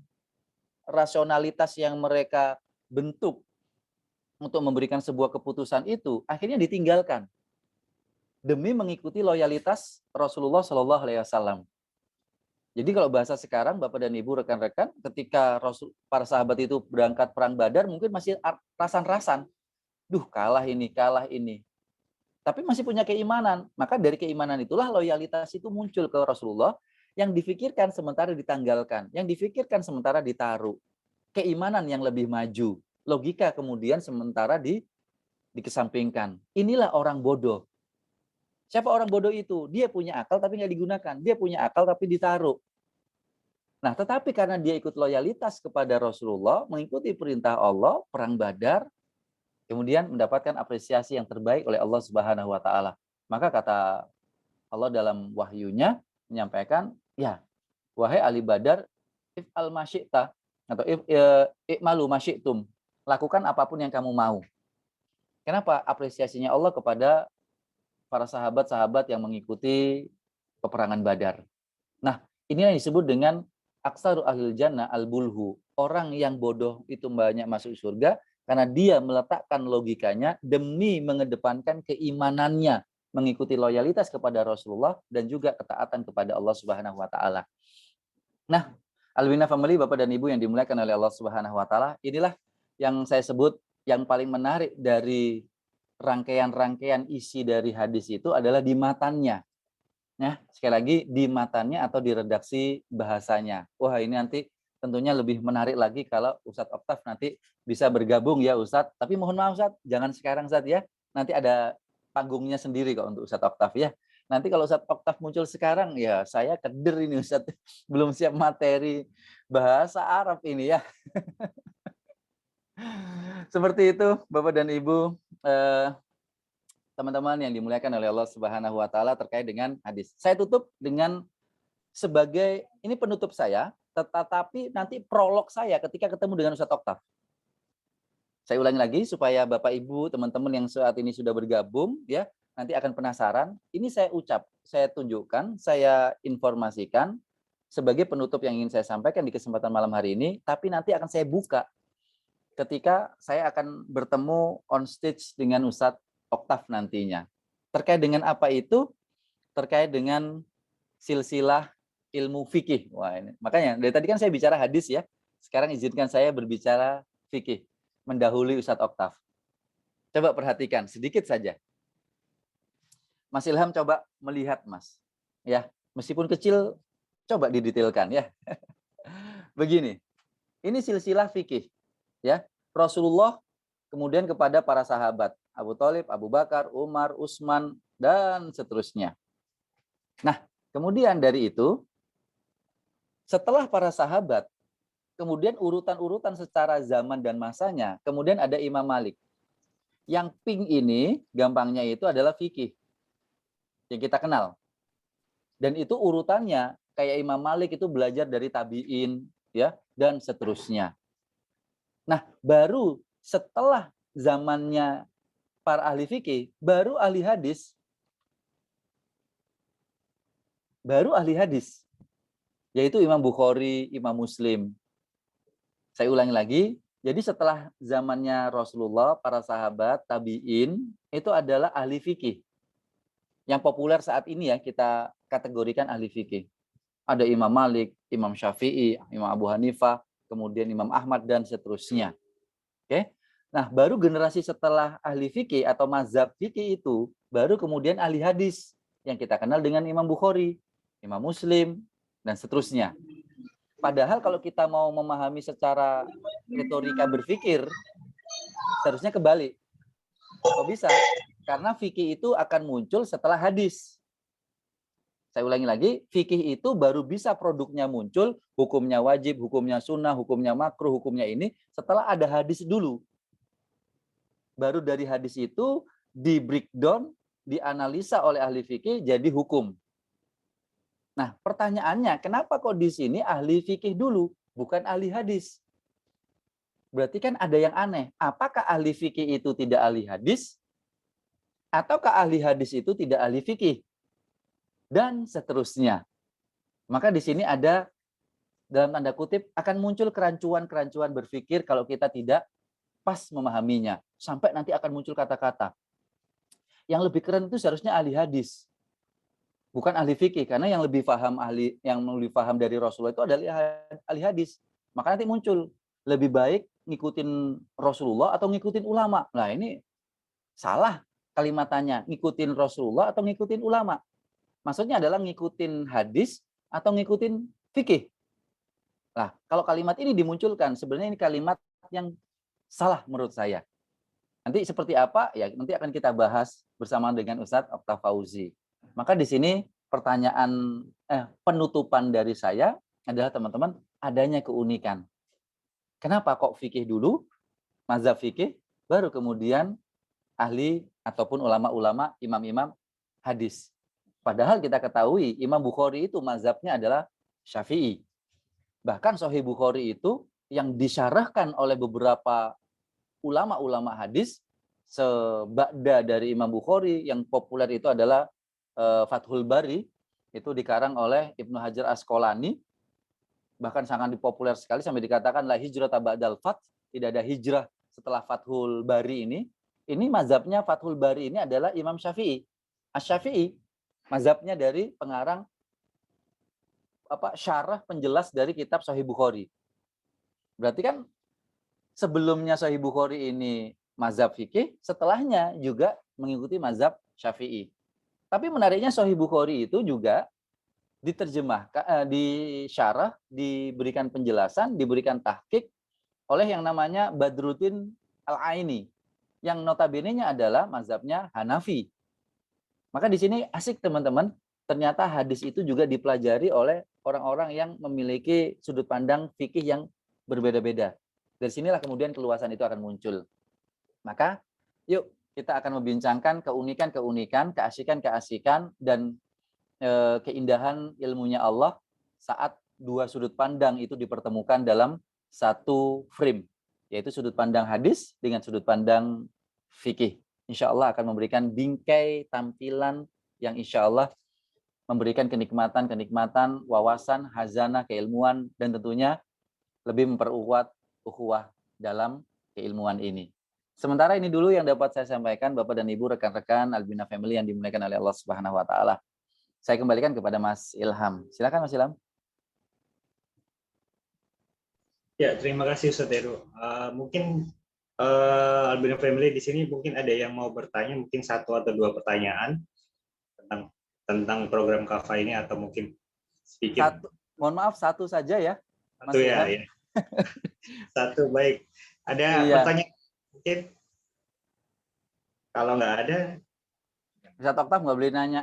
rasionalitas yang mereka bentuk untuk memberikan sebuah keputusan itu akhirnya ditinggalkan demi mengikuti loyalitas Rasulullah Shallallahu Alaihi Wasallam. Jadi kalau bahasa sekarang, Bapak dan Ibu, rekan-rekan, ketika para sahabat itu berangkat perang Badar, mungkin masih rasan-rasan, duh kalah ini. Tapi masih punya keimanan. Maka dari keimanan itulah loyalitas itu muncul ke Rasulullah, yang difikirkan sementara ditanggalkan, yang difikirkan sementara ditaruh. Keimanan yang lebih maju. Logika kemudian sementara dikesampingkan. Inilah orang bodoh. Siapa orang bodoh itu? Dia punya akal tapi nggak digunakan. Dia punya akal tapi ditaruh. Nah, tetapi karena dia ikut loyalitas kepada Rasulullah, mengikuti perintah Allah, perang Badar, kemudian mendapatkan apresiasi yang terbaik oleh Allah Subhanahu wa taala. Maka kata Allah dalam wahyunya menyampaikan, ya, wahai ahli Badar, if'al masyi'ta atau i'malu masyi'tum. Lakukan apapun yang kamu mau. Kenapa? Apresiasinya Allah kepada para sahabat-sahabat yang mengikuti peperangan Badar. Nah, ini yang disebut dengan aksaru ahlil jannah al-bulhu. Orang yang bodoh itu banyak masuk surga karena dia meletakkan logikanya demi mengedepankan keimanannya, mengikuti loyalitas kepada Rasulullah dan juga ketaatan kepada Allah Subhanahu wa taala. Nah, Alwina family, Bapak dan Ibu yang dimuliakan oleh Allah Subhanahu wa taala, inilah yang saya sebut yang paling menarik dari rangkaian-rangkaian isi dari hadis itu adalah di matannya. Ya, sekali lagi di matanya atau di redaksi bahasanya. Wah, ini nanti tentunya lebih menarik lagi kalau Ustadz Oktaf nanti bisa bergabung ya Ustadz. Tapi mohon maaf Ustadz, jangan sekarang Ustadz ya. Nanti ada panggungnya sendiri kok untuk Ustadz Oktaf ya. Nanti kalau Ustadz Oktaf muncul sekarang ya saya keder ini Ustadz. Belum siap materi bahasa Arab ini ya. Seperti itu Bapak dan Ibu. Teman-teman yang dimuliakan oleh Allah Subhanahu wa taala terkait dengan hadis. Saya tutup dengan sebagai ini penutup saya, tetapi nanti prolog saya ketika ketemu dengan Ustadz Oktaf. Saya ulangi lagi supaya Bapak Ibu, teman-teman yang saat ini sudah bergabung ya, nanti akan penasaran. Ini saya ucap, saya tunjukkan, saya informasikan sebagai penutup yang ingin saya sampaikan di kesempatan malam hari ini, tapi nanti akan saya buka ketika saya akan bertemu on stage dengan Ustadz Oktaf nantinya. Terkait dengan apa itu? Terkait dengan silsilah ilmu fikih. Wah, ini. Makanya dari tadi kan saya bicara hadis ya. Sekarang izinkan saya berbicara fikih. Mendahului Ustadz Oktaf. Coba perhatikan sedikit saja. Mas Ilham coba melihat Mas. Ya, meskipun kecil coba didetailkan ya. Begini. Ini silsilah fikih. Ya. Rasulullah kemudian kepada para sahabat. Abu Thalib, Abu Bakar, Umar, Utsman, dan seterusnya. Nah, kemudian dari itu, setelah para sahabat, kemudian urutan-urutan secara zaman dan masanya, kemudian ada Imam Malik. Yang pink ini, gampangnya itu adalah fikih, yang kita kenal. Dan itu urutannya, kayak Imam Malik itu belajar dari tabi'in, ya, dan seterusnya. Nah, baru setelah zamannya para ahli fikih, baru ahli hadis. Yaitu Imam Bukhari, Imam Muslim. Saya ulangi lagi, jadi setelah zamannya Rasulullah, para sahabat, tabi'in, itu adalah ahli fikih. Yang populer saat ini ya, kita kategorikan ahli fikih. Ada Imam Malik, Imam Syafi'i, Imam Abu Hanifah, kemudian Imam Ahmad, dan seterusnya. Oke? Nah, baru generasi setelah ahli fikih atau mazhab fikih itu, baru kemudian ahli hadis, yang kita kenal dengan Imam Bukhari, Imam Muslim, dan seterusnya. Padahal kalau kita mau memahami secara retorika berpikir, seharusnya kebalik. Kok bisa? Karena fikih itu akan muncul setelah hadis. Saya ulangi lagi, fikih itu baru bisa produknya muncul, hukumnya wajib, hukumnya sunnah, hukumnya makruh, hukumnya ini, setelah ada hadis dulu. Baru dari hadis itu di breakdown, dianalisa oleh ahli fikih jadi hukum. Nah, pertanyaannya, kenapa kok di sini ahli fikih dulu, bukan ahli hadis? Berarti kan ada yang aneh. Apakah ahli fikih itu tidak ahli hadis? Ataukah ahli hadis itu tidak ahli fikih? Dan seterusnya. Maka di sini ada, dalam tanda kutip, akan muncul kerancuan-kerancuan berpikir kalau kita tidak pas memahaminya. Sampai nanti akan muncul kata-kata. Yang lebih keren itu seharusnya ahli hadis. Bukan ahli fikih, karena yang lebih paham dari Rasulullah itu adalah ahli hadis. Maka nanti muncul, lebih baik ngikutin Rasulullah atau ngikutin ulama. Nah ini salah kalimatannya, ngikutin Rasulullah atau ngikutin ulama. Maksudnya adalah ngikutin hadis atau ngikutin fikih. Nah, kalau kalimat ini dimunculkan, sebenarnya ini kalimat yang salah menurut saya. Nanti seperti apa? Ya nanti akan kita bahas bersama dengan Ustadz Oktaf Fauzi. Maka di sini pertanyaan penutupan dari saya adalah teman-teman, adanya keunikan. Kenapa kok fikih dulu, mazhab fikih, baru kemudian ahli ataupun ulama-ulama, imam-imam hadis. Padahal kita ketahui Imam Bukhari itu mazhabnya adalah Syafi'i. Bahkan Sahih Bukhari itu yang disyarahkan oleh beberapa ulama-ulama hadis sebada dari Imam Bukhari, yang populer itu adalah Fathul Bari, itu dikarang oleh Ibnu Hajar Asqalani, bahkan sangat populer sekali sampai dikatakan la hijrah ba'dal fath, tidak ada hijrah setelah Fathul Bari ini. Ini mazhabnya Fathul Bari ini adalah Imam Syafi'i. Asy-Syafi'i mazhabnya dari pengarang syarah penjelas dari kitab Sahih Bukhari. Berarti kan sebelumnya Sahih Bukhari ini mazhab fikih, setelahnya juga mengikuti mazhab Syafi'i. Tapi menariknya Sahih Bukhari itu juga diterjemahkan, disyarah, diberikan penjelasan, diberikan tahqiq oleh yang namanya Badruddin Al-Aini, yang notabene-nya adalah mazhabnya Hanafi. Maka di sini asik teman-teman, ternyata hadis itu juga dipelajari oleh orang-orang yang memiliki sudut pandang fikih yang berbeda-beda. Dari sinilah kemudian keluasan itu akan muncul. Maka yuk kita akan membincangkan keunikan-keunikan, keasikan-keasikan, dan keindahan ilmunya Allah saat dua sudut pandang itu dipertemukan dalam satu frame, yaitu sudut pandang hadis dengan sudut pandang fikih. Insya Allah akan memberikan bingkai tampilan yang insya Allah memberikan kenikmatan, wawasan, hazanah, keilmuan, dan tentunya lebih memperuat ukhuwah dalam keilmuan ini. Sementara ini dulu yang dapat saya sampaikan, Bapak dan Ibu, rekan-rekan Albina Family yang dimuliakan oleh Allah Subhanahu wa taala. Saya kembalikan kepada Mas Ilham. Silakan Mas Ilham. Ya, terima kasih Ustaz Heru. Mungkin Albina Family di sini mungkin ada yang mau bertanya, mungkin satu atau dua pertanyaan tentang program Kafa ini, atau mungkin sedikit. Mohon maaf, satu saja ya, Mas Satu Ilham. ya. Satu, baik. Ada pertanyaan mungkin? Kalau nggak ada, Ustaz Oktaf nggak boleh nanya.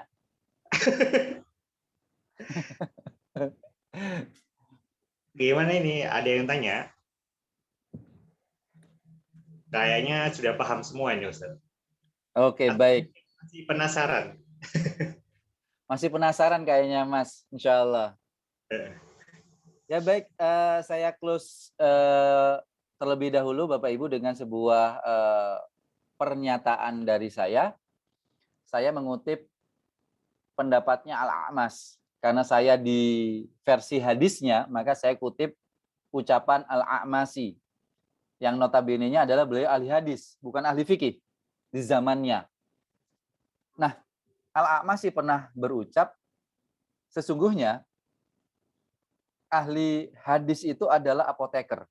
Gimana ini? Ada yang tanya? Kayaknya sudah paham semua ini, Ustaz. Oke, baik. Masih penasaran? Masih penasaran kayaknya, Mas. Insya Allah. Ya baik, saya close terlebih dahulu Bapak Ibu dengan sebuah pernyataan dari saya. Saya mengutip pendapatnya Al-A'mas. Karena saya di versi hadisnya, maka saya kutip ucapan Al-A'masi. Yang notabene-nya adalah beliau ahli hadis, bukan ahli fikih di zamannya. Nah, Al-A'masi pernah berucap, sesungguhnya ahli hadis itu adalah apoteker.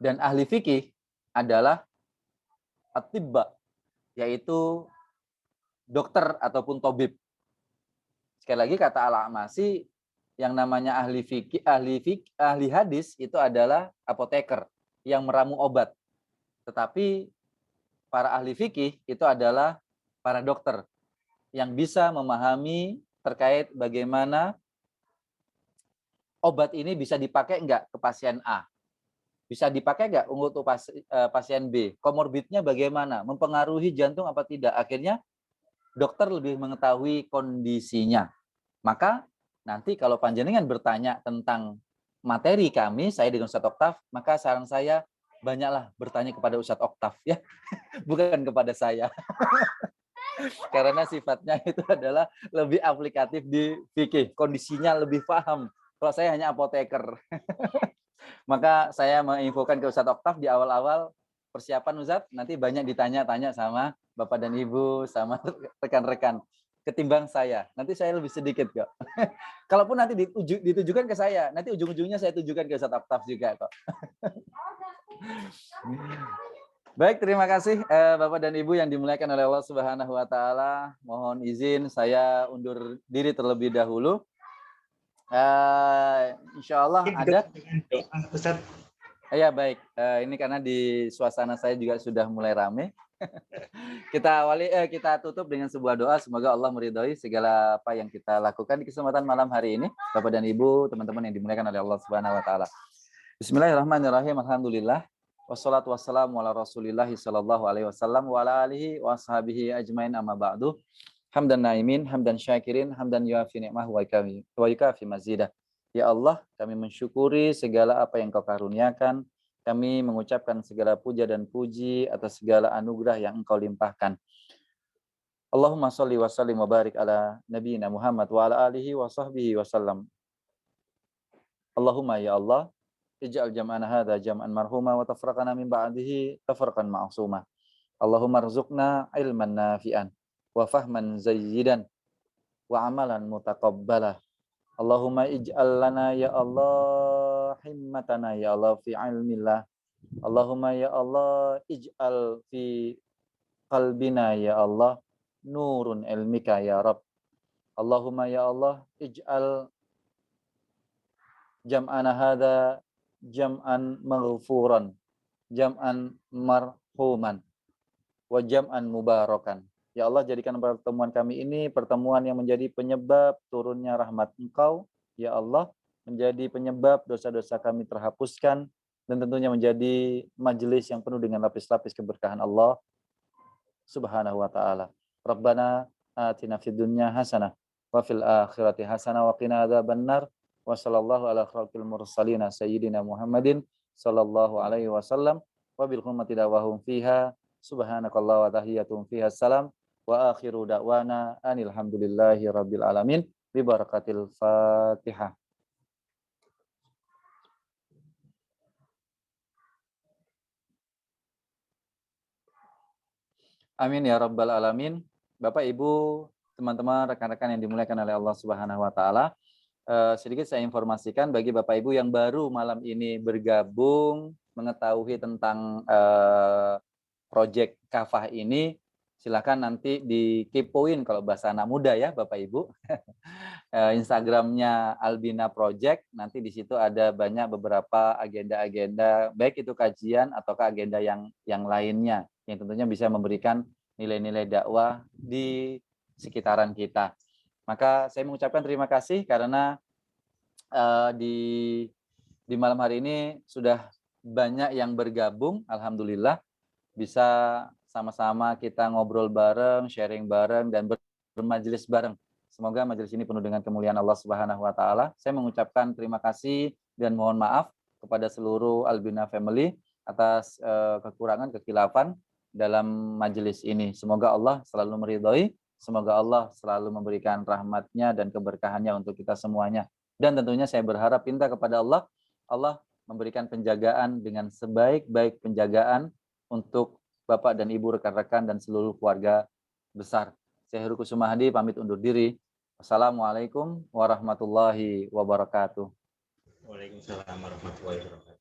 Dan ahli fikih adalah at-tibba, yaitu dokter ataupun tabib. Sekali lagi kata Al-A'masi, yang namanya ahli fikih, ahli hadis itu adalah apoteker yang meramu obat. Tetapi para ahli fikih itu adalah para dokter yang bisa memahami terkait bagaimana obat ini bisa dipakai enggak ke pasien A. Bisa dipakai enggak untuk pasien B. Komorbidnya bagaimana, mempengaruhi jantung apa tidak. Akhirnya dokter lebih mengetahui kondisinya. Maka nanti kalau panjenengan bertanya tentang materi kami, saya dengan Ustadz Oktaf, maka saran saya banyaklah bertanya kepada Ustadz Oktaf ya, bukan kepada saya. Karena sifatnya itu adalah lebih aplikatif di fikih, kondisinya lebih paham. Kalau saya hanya apoteker. Maka saya menginfokan ke Ustadz Oktaf di awal-awal persiapan Ustadz, nanti banyak ditanya-tanya sama Bapak dan Ibu, sama rekan-rekan. Ketimbang saya, nanti saya lebih sedikit kok. Kalaupun nanti ditujukan ke saya, nanti ujung-ujungnya saya tujukan ke Ustadz Oktaf juga kok. Baik, terima kasih Bapak dan Ibu yang dimuliakan oleh Allah Subhanahu wa taala. Mohon izin saya undur diri terlebih dahulu. Insya Allah ada doa, Ustaz. Ya baik, ini karena di suasana saya juga sudah mulai rame. Kita tutup dengan sebuah doa. Semoga Allah meridhai segala apa yang kita lakukan di kesempatan malam hari ini, Bapak dan Ibu, teman-teman yang dimuliakan oleh Allah Subhanahu wa taala. Bismillahirrahmanirrahim. Alhamdulillah. Wassalatu wassalamu ala Rasulillah sallallahu alaihi wasallam wa ala alihi wa ashabihi ajmain amma ba'du. Hamdan naimin, hamdan syakirin, hamdan yuafi ni'mah wa yukafi mazidah. Ya Allah, kami mensyukuri segala apa yang Kau karuniakan. Kami mengucapkan segala puja dan puji atas segala anugerah yang Engkau limpahkan. Allahumma sholli wa sallim wa barik ala nabiyina Muhammad wa ala alihi wa sahbihi wa sallam. Allahumma ya Allah, ij'al jam'ana hadza jam'an marhuma wa tafraqana min ba'dihi tafraqan ma'suma. Allahumma rzuqna ilman nafi'an wa fahman zayyidan wa amalan mutaqabbala. Allahumma ij'al lana ya Allah himmatana ya Allah fi ilmillah. Allahumma ya Allah ij'al fi qalbina ya Allah nurun ilmika ya Rabb. Allahumma ya Allah ij'al jam'ana hadza jam'an maghfuran, jam'an marhuman, wa jam'an mubarakan. Ya Allah, jadikan pertemuan kami ini pertemuan yang menjadi penyebab turunnya rahmat Engkau. Ya Allah, menjadi penyebab dosa-dosa kami terhapuskan, dan tentunya menjadi majelis yang penuh dengan lapis-lapis keberkahan Allah Subhanahu wa ta'ala. Rabbana atina fid dunya hasanah wa fil akhirati hasanah wa qina adzabannar. Wa sallallahu ala khalqil mursalina sayyidina Muhammadin sallallahu alaihi wasallam wa bil hurmati dawahum fiha subhanakallah wa tahiyatum fiha salam wa akhiru da'wana anil hamdulillahi rabbil alamin bi barakatil Fatihah. Amin ya rabbal alamin. Bapak, Ibu, teman-teman, rekan-rekan yang dimuliakan oleh Allah Subhanahu wa taala, sedikit saya informasikan bagi Bapak Ibu yang baru malam ini bergabung mengetahui tentang proyek kafah ini, silakan nanti dikepoin kalau bahasa anak muda ya Bapak Ibu. Instagramnya Albina Project, nanti di situ ada banyak beberapa agenda-agenda, baik itu kajian ataukah agenda yang lainnya, yang tentunya bisa memberikan nilai-nilai dakwah di sekitaran kita. Maka saya mengucapkan terima kasih karena di malam hari ini sudah banyak yang bergabung, alhamdulillah bisa sama-sama kita ngobrol bareng, sharing bareng, dan bermajelis bareng. Semoga majelis ini penuh dengan kemuliaan Allah Subhanahu wa taala. Saya mengucapkan terima kasih dan mohon maaf kepada seluruh Albina Family atas kekurangan, kekhilafan dalam majelis ini. Semoga Allah selalu meridhoi, semoga Allah selalu memberikan rahmatnya dan keberkahannya untuk kita semuanya. Dan tentunya saya berharap minta kepada Allah, Allah memberikan penjagaan dengan sebaik-baik penjagaan untuk Bapak dan Ibu, rekan-rekan, dan seluruh keluarga besar. Saya Heru Kusumahdi pamit undur diri. Assalamualaikum warahmatullahi wabarakatuh. Waalaikumsalam warahmatullahi wabarakatuh.